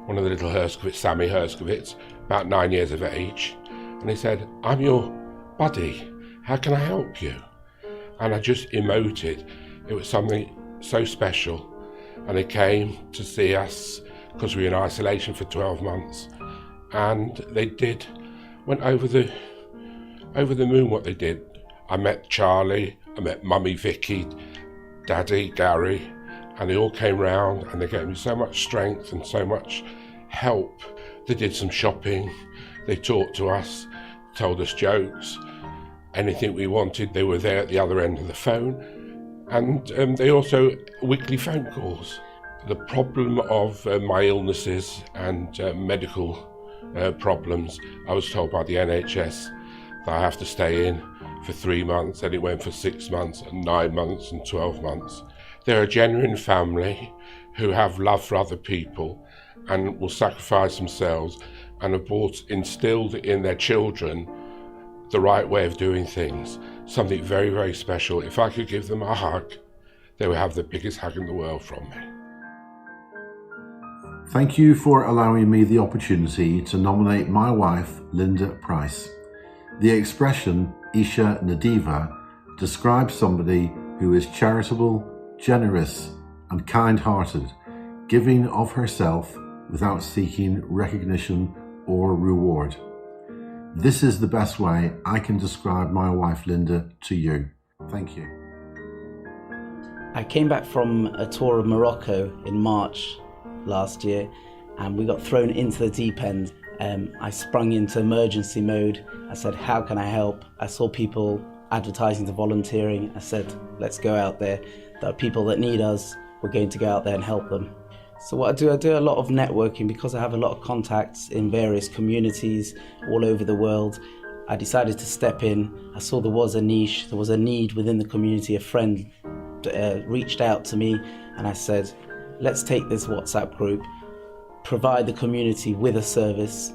Speaker 13: one of the little Herskowitz, Sammy Herskowitz, about 9 years of age, and he said, "I'm your buddy, how can I help you?" And I just emoted. It was something so special, and they came to see us because we were in isolation for 12 months, and they went over the moon what they did. I met Charlie, I met Mummy Vicky, Daddy Gary, and they all came round and they gave me so much strength and so much help. They did some shopping, they talked to us, told us jokes, anything we wanted, they were there at the other end of the phone. And they also weekly phone calls. The problem of my illnesses and medical problems, I was told by the NHS that I have to stay in for 3 months, and it went for 6 months and 9 months and 12 months. They're a genuine family who have love for other people and will sacrifice themselves and have instilled in their children the right way of doing things, something very, very special. If I could give them a hug, they would have the biggest hug in the world from me.
Speaker 15: Thank you for allowing me the opportunity to nominate my wife, Linda Price. The expression Isha Nadiva describes somebody who is charitable, generous and kind-hearted, giving of herself without seeking recognition or reward. This is the best way I can describe my wife Linda to you. Thank you.
Speaker 16: I came back from a tour of Morocco in March last year, and we got thrown into the deep end. I sprung into emergency mode. I said, how can I help? I saw people advertising to volunteering. I said, let's go out there. There are people that need us. We're going to go out there and help them. So what I do a lot of networking because I have a lot of contacts in various communities all over the world. I decided to step in. I saw there was a niche, there was a need within the community. A friend reached out to me and I said, let's take this WhatsApp group, provide the community with a service,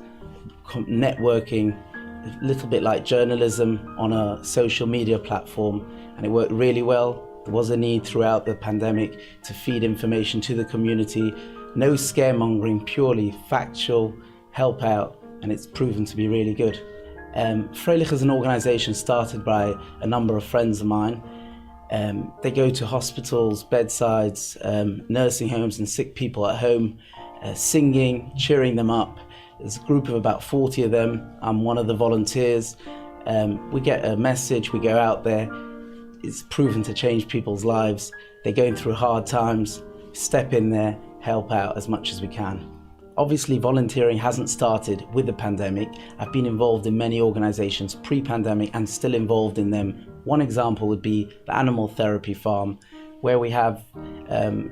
Speaker 16: networking, a little bit like journalism on a social media platform, and it worked really well. There was a need throughout the pandemic to feed information to the community. No scaremongering, purely factual, help out, and it's proven to be really good. Freilich is an organisation started by a number of friends of mine. They go to hospitals, bedsides, nursing homes and sick people at home, singing, cheering them up. There's a group of about 40 of them. I'm one of the volunteers. We get a message, we go out there. It's proven to change people's lives. They're going through hard times. Step in there, help out as much as we can. Obviously, volunteering hasn't started with the pandemic. I've been involved in many organisations pre-pandemic and still involved in them. One example would be the Animal Therapy Farm, where we have,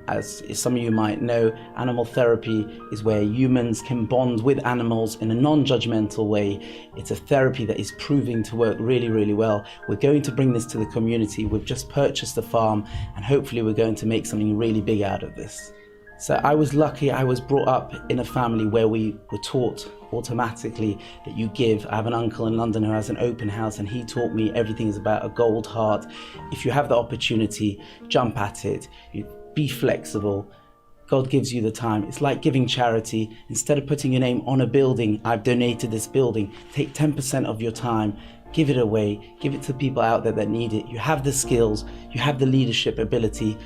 Speaker 16: as some of you might know, animal therapy is where humans can bond with animals in a non-judgmental way. It's a therapy that is proving to work really, really well. We're going to bring this to the community. We've just purchased a farm, and hopefully we're going to make something really big out of this. So I was lucky. I was brought up in a family where we were taught automatically that you give. I have an uncle in London who has an open house, and he taught me everything is about a gold heart. If you have the opportunity, jump at it. Be flexible. God gives you the time. It's like giving charity. Instead of putting your name on a building, I've donated this building, take 10% of your time, give it away, give it to people out there that need it. You have the skills, you have the leadership ability.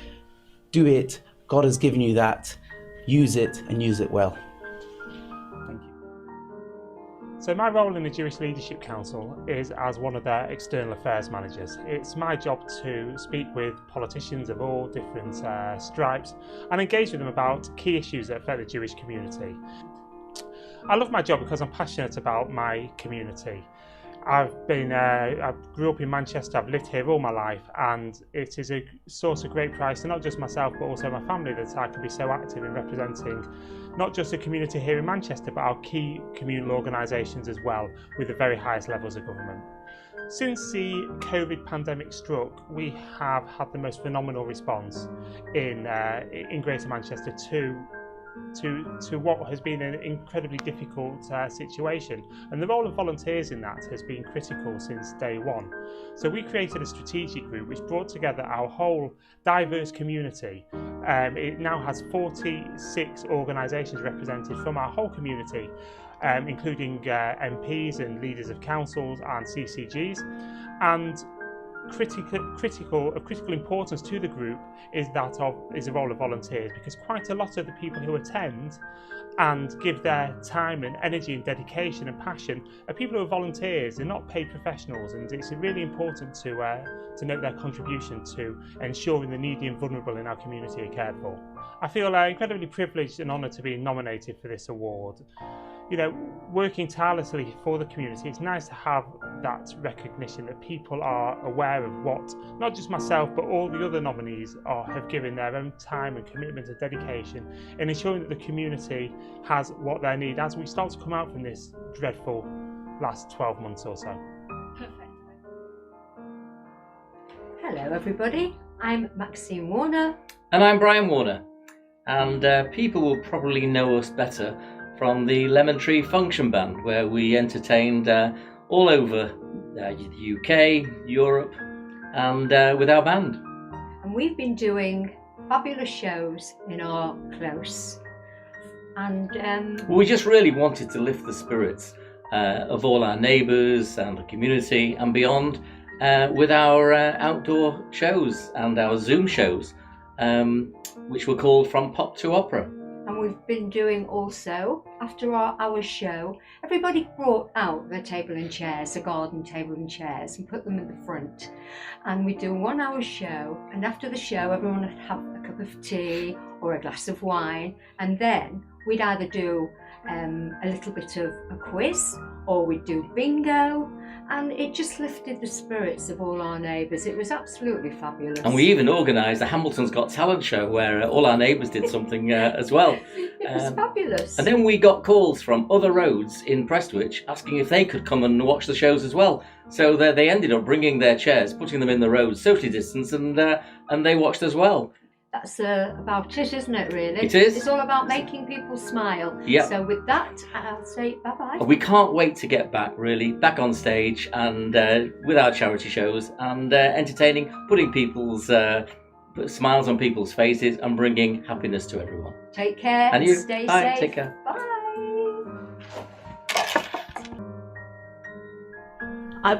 Speaker 16: Do it. God has given you that. Use it, and use it well. Thank you.
Speaker 2: So my role in the Jewish Leadership Council is as one of their external affairs managers. It's my job to speak with politicians of all different stripes and engage with them about key issues that affect the Jewish community. I love my job because I'm passionate about my community. I grew up in Manchester, I've lived here all my life, and it is a source of great pride to not just myself but also my family that I can be so active in representing not just the community here in Manchester but our key communal organisations as well, with the very highest levels of government. Since the COVID pandemic struck, we have had the most phenomenal response in Greater Manchester to what has been an incredibly difficult situation, and the role of volunteers in that has been critical since day one. So we created a strategic group which brought together our whole diverse community. It now has 46 organisations represented from our whole community, including MPs and leaders of councils and CCGs, and critical importance to the group is the role of volunteers, because quite a lot of the people who attend and give their time and energy and dedication and passion are people who are volunteers. They're not paid professionals, and it's really important to note their contribution to ensuring the needy and vulnerable in our community are cared for. I feel incredibly privileged and honoured to be nominated for this award. You know, working tirelessly for the community, it's nice to have that recognition that people are aware of what not just myself but all the other nominees have given their own time and commitment and dedication in ensuring that the community has what they need as we start to come out from this dreadful last 12 months or so.
Speaker 3: Perfect. Hello everybody, I'm Maxine Warner.
Speaker 4: And I'm Brian Warner, and people will probably know us better from the Lemon Tree Function Band, where we entertained all over the UK, Europe, and with our band.
Speaker 3: And we've been doing fabulous shows in our close, and
Speaker 4: we just really wanted to lift the spirits of all our neighbours and the community and beyond with our outdoor shows and our Zoom shows, which were called From Pop to Opera.
Speaker 3: And we've been doing also, after our show, everybody brought out their table and chairs, the garden table and chairs, and put them in the front. And we'd do a 1 hour show, and after the show everyone would have a cup of tea or a glass of wine, and then we'd either do a little bit of a quiz, or we'd do bingo, and it just lifted the spirits of all our neighbours. It was absolutely fabulous.
Speaker 4: And we even organised a Hamilton's Got Talent show where all our neighbours did something as well.
Speaker 3: It was fabulous.
Speaker 4: And then we got calls from other roads in Prestwich asking if they could come and watch the shows as well. So they ended up bringing their chairs, putting them in the road, socially distanced, and they watched as well.
Speaker 3: that's about it, isn't it, really?
Speaker 4: It is.
Speaker 3: It's all about making people smile.
Speaker 4: Yep.
Speaker 3: So with that, I'll say bye-bye.
Speaker 4: We can't wait to get back on stage and with our charity shows and entertaining, putting people's smiles on people's faces and bringing happiness to everyone.
Speaker 3: Take care
Speaker 4: And you.
Speaker 3: Stay
Speaker 4: Bye.
Speaker 3: safe.
Speaker 4: Take care.
Speaker 3: Bye.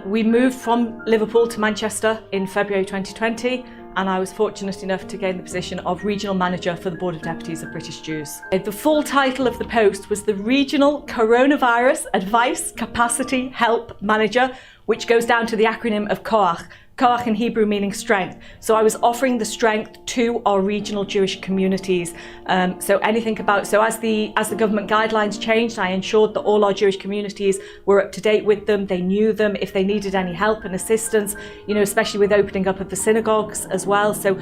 Speaker 5: We moved from Liverpool to Manchester in February 2020, and I was fortunate enough to gain the position of Regional Manager for the Board of Deputies of British Jews. The full title of the post was the Regional Coronavirus Advice Capacity Help Manager, which goes down to the acronym of KOACH. KOACH in Hebrew meaning strength. So I was offering the strength to our regional Jewish communities. So as the government guidelines changed, I ensured that all our Jewish communities were up to date with them. They knew them if they needed any help and assistance, especially with opening up of the synagogues as well. So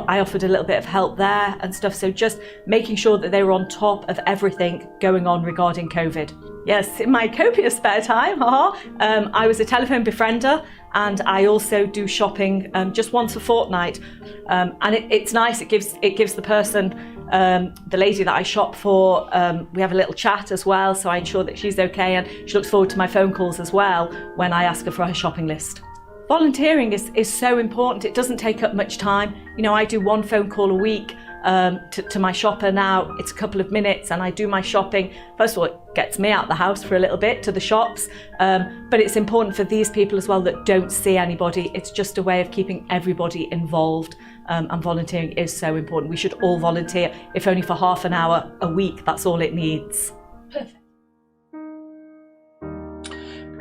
Speaker 5: I offered a little bit of help there and stuff. So just making sure that they were on top of everything going on regarding COVID. Yes, in my copious spare time, I was a telephone befriender, and I also do shopping just once a fortnight. And it's nice. It gives the person, the lady that I shop for, we have a little chat as well. So I ensure that she's okay, and she looks forward to my phone calls as well when I ask her for her shopping list. Volunteering is so important. It doesn't take up much time. I do one phone call a week to my shopper now. It's a couple of minutes and I do my shopping. First of all, it gets me out the house for a little bit to the shops, but it's important for these people as well that don't see anybody. It's just a way of keeping everybody involved, and volunteering is so important. We should all volunteer, if only for half an hour a week. That's all it needs.
Speaker 3: Perfect.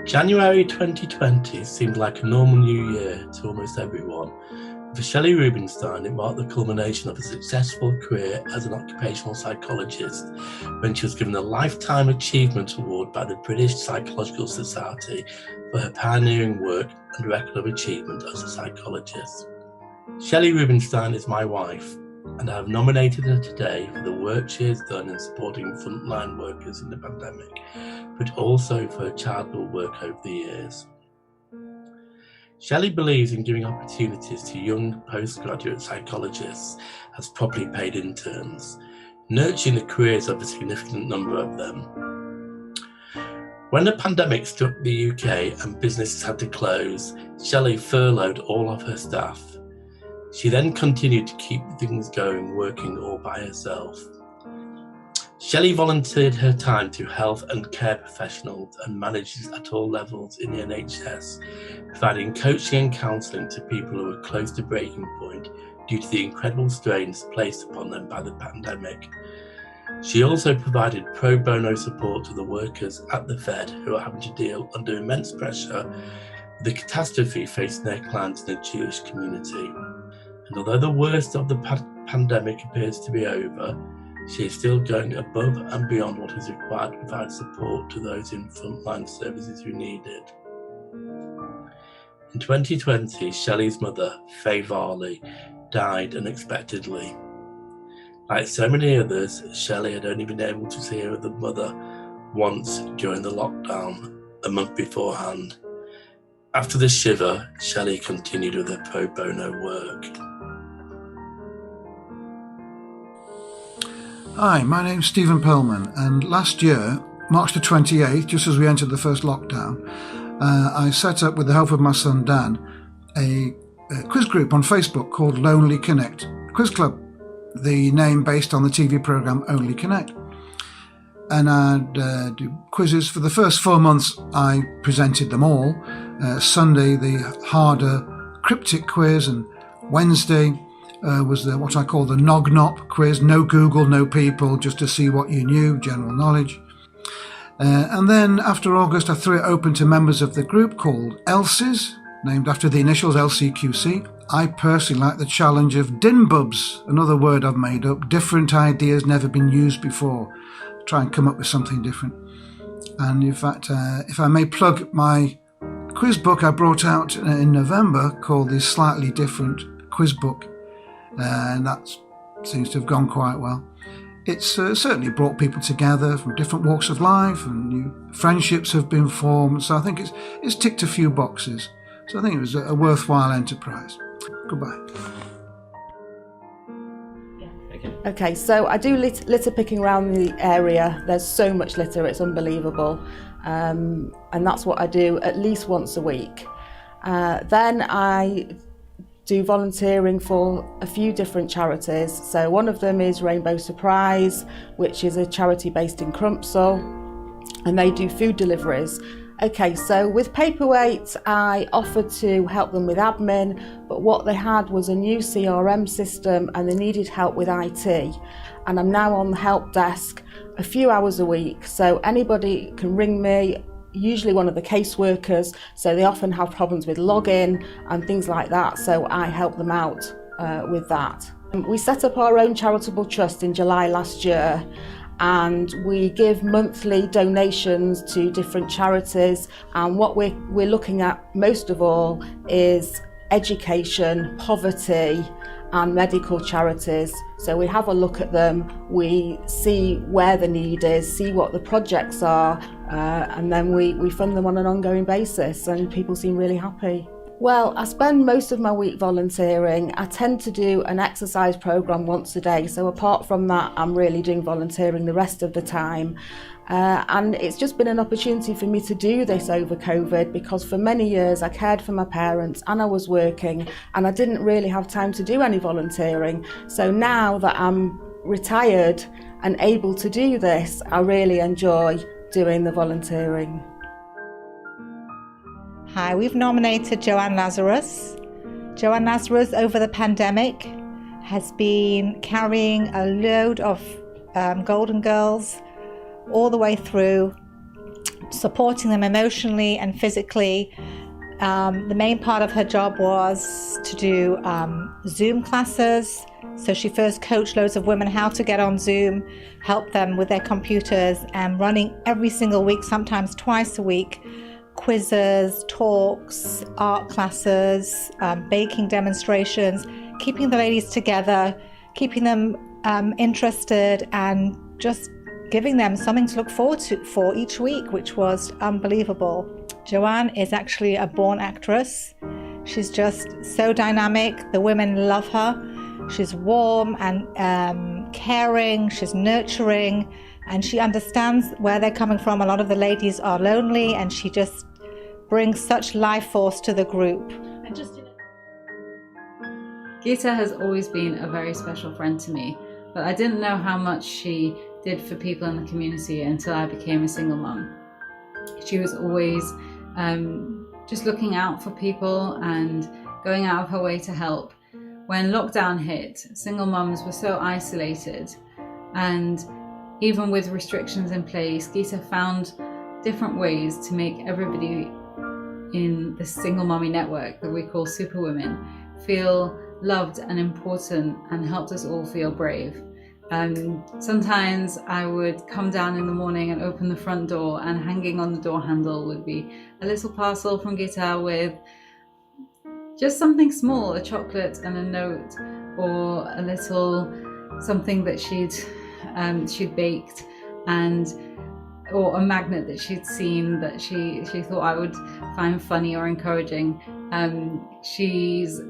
Speaker 6: January 2020 seemed like a normal new year to almost everyone. For Shelley Rubinstein, it marked the culmination of a successful career as an occupational psychologist when she was given a Lifetime Achievement Award by the British Psychological Society for her pioneering work and record of achievement as a psychologist. Shelley Rubinstein is my wife, and I have nominated her today for the work she has done in supporting frontline workers in the pandemic, but also for her charitable work over the years. Shelley believes in giving opportunities to young postgraduate psychologists as properly paid interns, nurturing the careers of a significant number of them. When the pandemic struck the UK and businesses had to close, Shelley furloughed all of her staff. She then continued to keep things going, working all by herself. Shelley volunteered her time to health and care professionals and managers at all levels in the NHS, providing coaching and counselling to people who were close to breaking point due to the incredible strains placed upon them by the pandemic. She also provided pro bono support to the workers at the Fed who are having to deal under immense pressure with the catastrophe facing their clients in the Jewish community. And although the worst of the pandemic appears to be over, she is still going above and beyond what is required to provide support to those in frontline services who need it. In 2020, Shelley's mother, Faye Varley, died unexpectedly. Like so many others, Shelley had only been able to see her other mother once during the lockdown a month beforehand. After the shiver, Shelley continued with her pro bono work.
Speaker 14: Hi, my name's Stephen Perlman, and last year, March the 28th, just as we entered the first lockdown, I set up, with the help of my son Dan, a quiz group on Facebook called Lonely Connect Quiz Club, the name based on the TV programme Only Connect. And I'd do quizzes. For the first 4 months, I presented them all. Sunday, the harder cryptic quiz, and Wednesday was what I call the Nog-Nop quiz, no Google, no people, just to see what you knew, general knowledge. And then after August, I threw it open to members of the group called ELSIS, named after the initials LCQC. I personally like the challenge of DINBUBS, another word I've made up, different ideas never been used before. Try and come up with something different. And in fact, if I may plug my quiz book I brought out in November called the Slightly Different Quiz Book, and that seems to have gone quite well. It's certainly brought people together from different walks of life, and new friendships have been formed, so I think it's ticked a few boxes. So I think it was a worthwhile enterprise. Goodbye.
Speaker 17: Okay, so I do litter picking around the area. There's so much litter, it's unbelievable. And that's what I do at least once a week. Then I do volunteering for a few different charities. So one of them is Rainbow Surprise, which is a charity based in Crumpsall, and they do food deliveries. Okay, so with Paperweight, I offered to help them with admin, but what they had was a new CRM system and they needed help with IT. And I'm now on the help desk a few hours a week, so anybody can ring me, usually one of the caseworkers, so they often have problems with login and things like that, so I help them out with that. We set up our own charitable trust in July last year, and we give monthly donations to different charities, and what we're looking at most of all is education, poverty and medical charities. So we have a look at them, we see where the need is, see what the projects are, and then we fund them on an ongoing basis, and people seem really happy. Well, I spend most of my week volunteering. I tend to do an exercise programme once a day, so apart from that, I'm really doing volunteering the rest of the time. And it's just been an opportunity for me to do this over COVID, because for many years I cared for my parents and I was working and I didn't really have time to do any volunteering. So now that I'm retired and able to do this, I really enjoy doing the volunteering.
Speaker 18: Hi, we've nominated Joanne Lazarus. Joanne Lazarus over the pandemic has been carrying a load of Golden Girls all the way through, supporting them emotionally and physically. The main part of her job was to do Zoom classes. So she first coached loads of women how to get on Zoom, help them with their computers, and running every single week, sometimes twice a week, quizzes, talks, art classes, baking demonstrations, keeping the ladies together, keeping them interested, and just giving them something to look forward to for each week, which was unbelievable. Joanne is actually a born actress. She's just so dynamic. The women love her. She's warm and caring. She's nurturing, and she understands where they're coming from. A lot of the ladies are lonely, and she just brings such life force to the group.
Speaker 10: And just
Speaker 19: Geeta has always been a very special friend to me, but I didn't know how much she did for people in the community until I became a single mum. She was always just looking out for people and going out of her way to help. When lockdown hit, single mums were so isolated, and even with restrictions in place, Geeta found different ways to make everybody in the single mummy network that we call Superwomen feel loved and important, and helped us all feel brave. Sometimes I would come down in the morning and open the front door, and hanging on the door handle would be a little parcel from Geeta with just something small, a chocolate and a note, or a little something that she'd baked, or a magnet that she'd seen that she thought I would find funny or encouraging. She's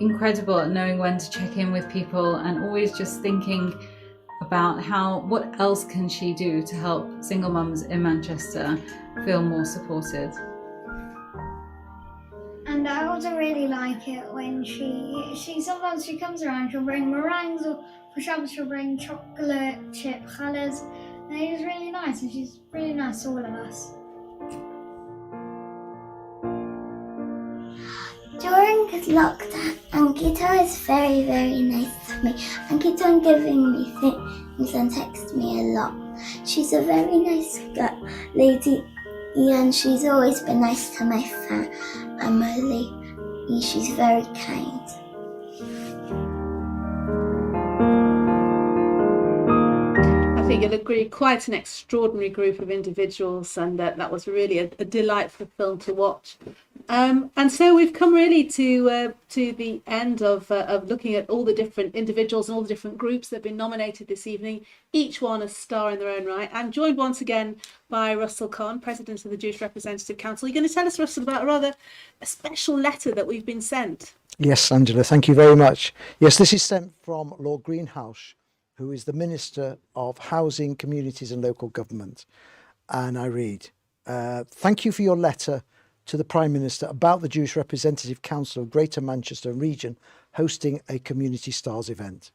Speaker 19: incredible at knowing when to check in with people, and always just thinking about what else can she do to help single mums in Manchester feel more supported.
Speaker 20: And I also really like it when she sometimes comes around, she'll bring meringues, or for Shabbos she'll bring chocolate chip challahs, and it is really nice, and she's really nice to all of us.
Speaker 21: During lockdown, Geeta is very, very nice to me, and keeps on giving me things and texts me a lot. She's a very nice lady, and she's always been nice to my family. She's very kind.
Speaker 8: I think you'll agree, quite an extraordinary group of individuals, and that was really a delightful film to watch. And so we've come really to the end of looking at all the different individuals and all the different groups that have been nominated this evening, each one a star in their own right. I'm joined once again by Russell Khan, President of the Jewish Representative Council. You're going to tell us, Russell, about a special letter that we've been sent.
Speaker 22: Yes, Angela, thank you very much. Yes, this is sent from Lord Greenhouse,
Speaker 1: who is the Minister of Housing, Communities and Local Government. And I read, thank you for your letter to the Prime Minister about the Jewish Representative Council of Greater Manchester and Region hosting a Community Stars event.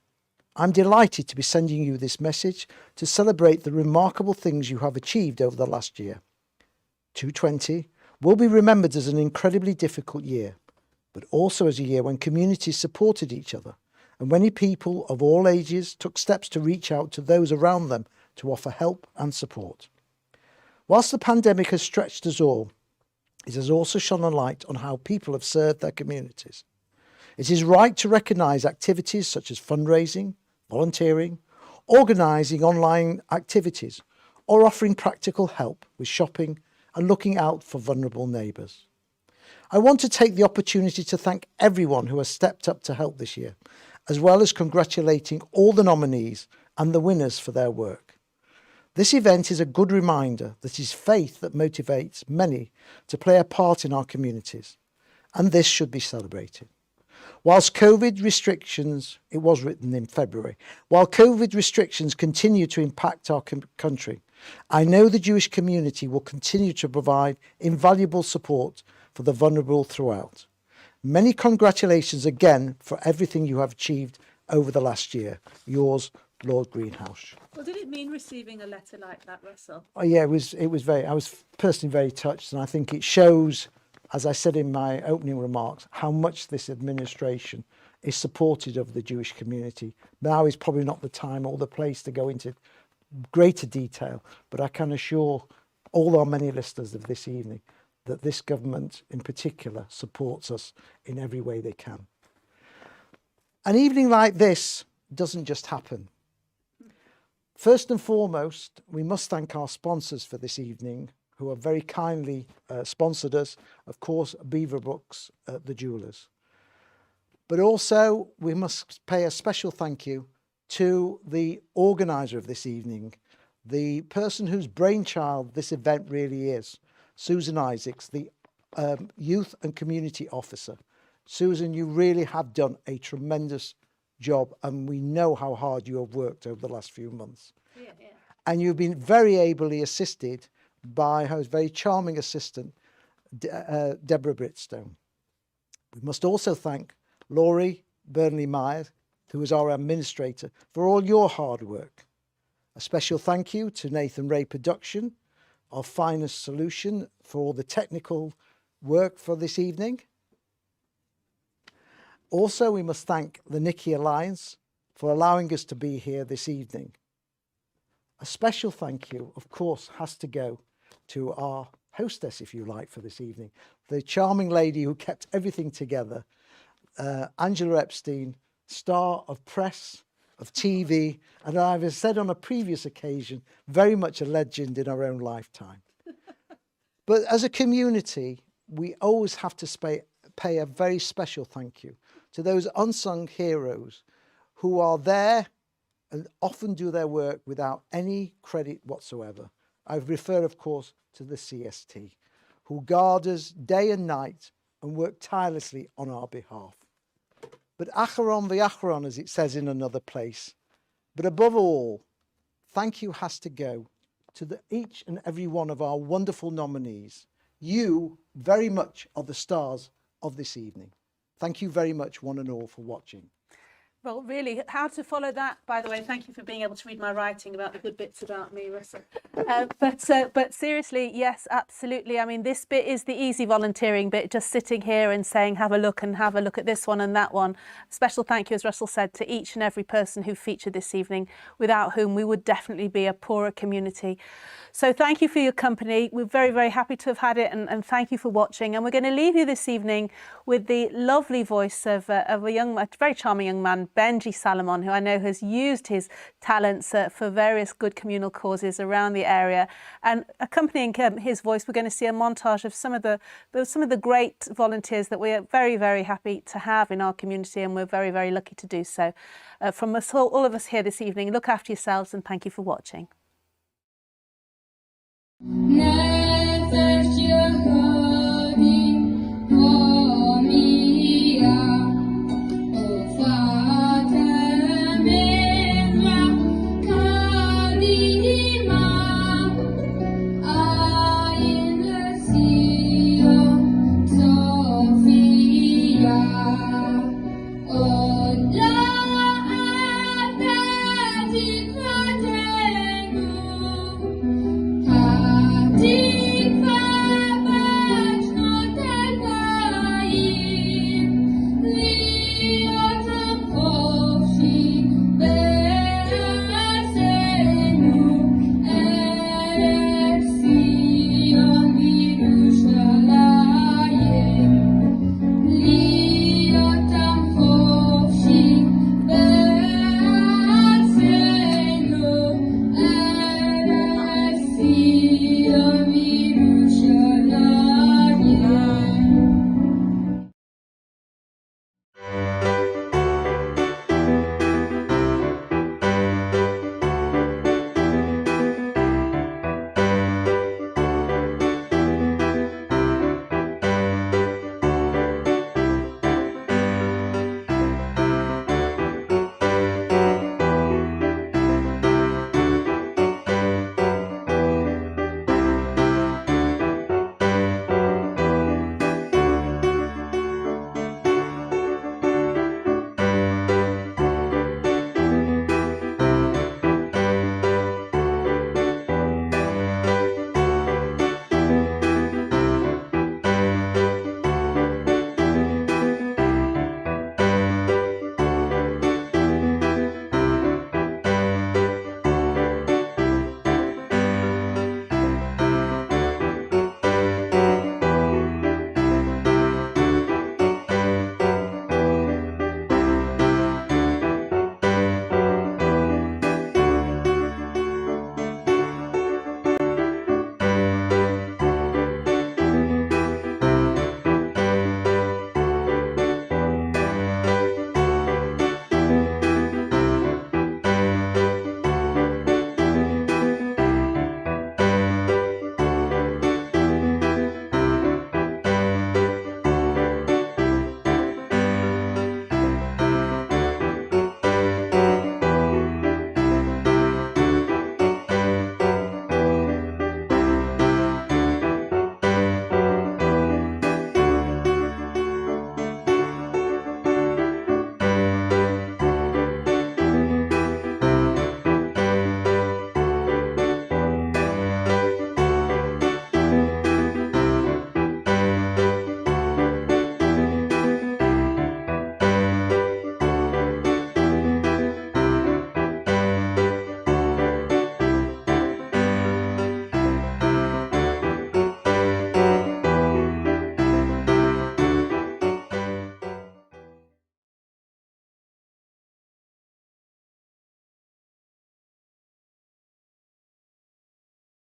Speaker 1: I'm delighted to be sending you this message to celebrate the remarkable things you have achieved over the last year. 2020 will be remembered as an incredibly difficult year, but also as a year when communities supported each other and many people of all ages took steps to reach out to those around them to offer help and support. Whilst the pandemic has stretched us all, it has also shone a light on how people have served their communities. It is right to recognise activities such as fundraising, volunteering, organising online activities, or offering practical help with shopping and looking out for vulnerable neighbours. I want to take the opportunity to thank everyone who has stepped up to help this year, as well as congratulating all the nominees and the winners for their work. This event is a good reminder that it is faith that motivates many to play a part in our communities, and this should be celebrated. Whilst COVID restrictions, it was written in February, while COVID restrictions continue to impact our country, I know the Jewish community will continue to provide invaluable support for the vulnerable throughout. Many congratulations again for everything you have achieved over the last year. Yours, Lord Greenhouse.
Speaker 8: Well, did it mean receiving a letter like that, Russell?
Speaker 1: Oh, yeah, it was very, I was personally very touched, and I think it shows, as I said in my opening remarks, how much this administration is supportive of the Jewish community. Now is probably not the time or the place to go into greater detail, but I can assure all our many listeners of this evening that this government in particular supports us in every way they can. An evening like this doesn't just happen. First and foremost, we must thank our sponsors for this evening, who have very kindly sponsored us, of course, Beaverbrook's, the jewellers. But also, we must pay a special thank you to the organiser of this evening, the person whose brainchild this event really is, Susan Isaacs, the Youth and Community Officer. Susan, you really have done a tremendous job, and we know how hard you have worked over the last few months. Yeah. And you've been very ably assisted by her very charming assistant, Deborah Britstone. We must also thank Laurie Burnley-Myers, who is our administrator, for all your hard work. A special thank you to Nathan Ray Production, our finest solution, for all the technical work for this evening. Also, we must thank the Nikki Alliance for allowing us to be here this evening. A special thank you, of course, has to go to our hostess, if you like, for this evening, the charming lady who kept everything together, Angela Epstein, star of press, of TV, and I've said on a previous occasion, very much a legend in our own lifetime. But as a community, we always have to pay a very special thank you to those unsung heroes who are there and often do their work without any credit whatsoever. I refer, of course, to the CST, who guard us day and night and work tirelessly on our behalf. But acharon v'acharon, as it says in another place. But above all, thank you has to go to each and every one of our wonderful nominees. You very much are the stars of this evening. Thank you very much, one and all, for watching.
Speaker 8: Well, really, how to follow that, by the way, thank you for being able to read my writing about the good bits about me, Russell. But seriously, yes, absolutely. I mean, this bit is the easy volunteering bit, just sitting here and saying, have a look at this one and that one. Special thank you, as Russell said, to each and every person who featured this evening, without whom we would definitely be a poorer community. So thank you for your company. We're very, very happy to have had it, and thank you for watching. And we're going to leave you this evening with the lovely voice of a very charming young man, Benji Salomon, who I know has used his talents for various good communal causes around the area. And accompanying his voice, we're going to see a montage of some of the great volunteers that we are very, very happy to have in our community, and we're very, very lucky to do so. From us, all of us here this evening, look after yourselves and thank you for watching.
Speaker 7: No.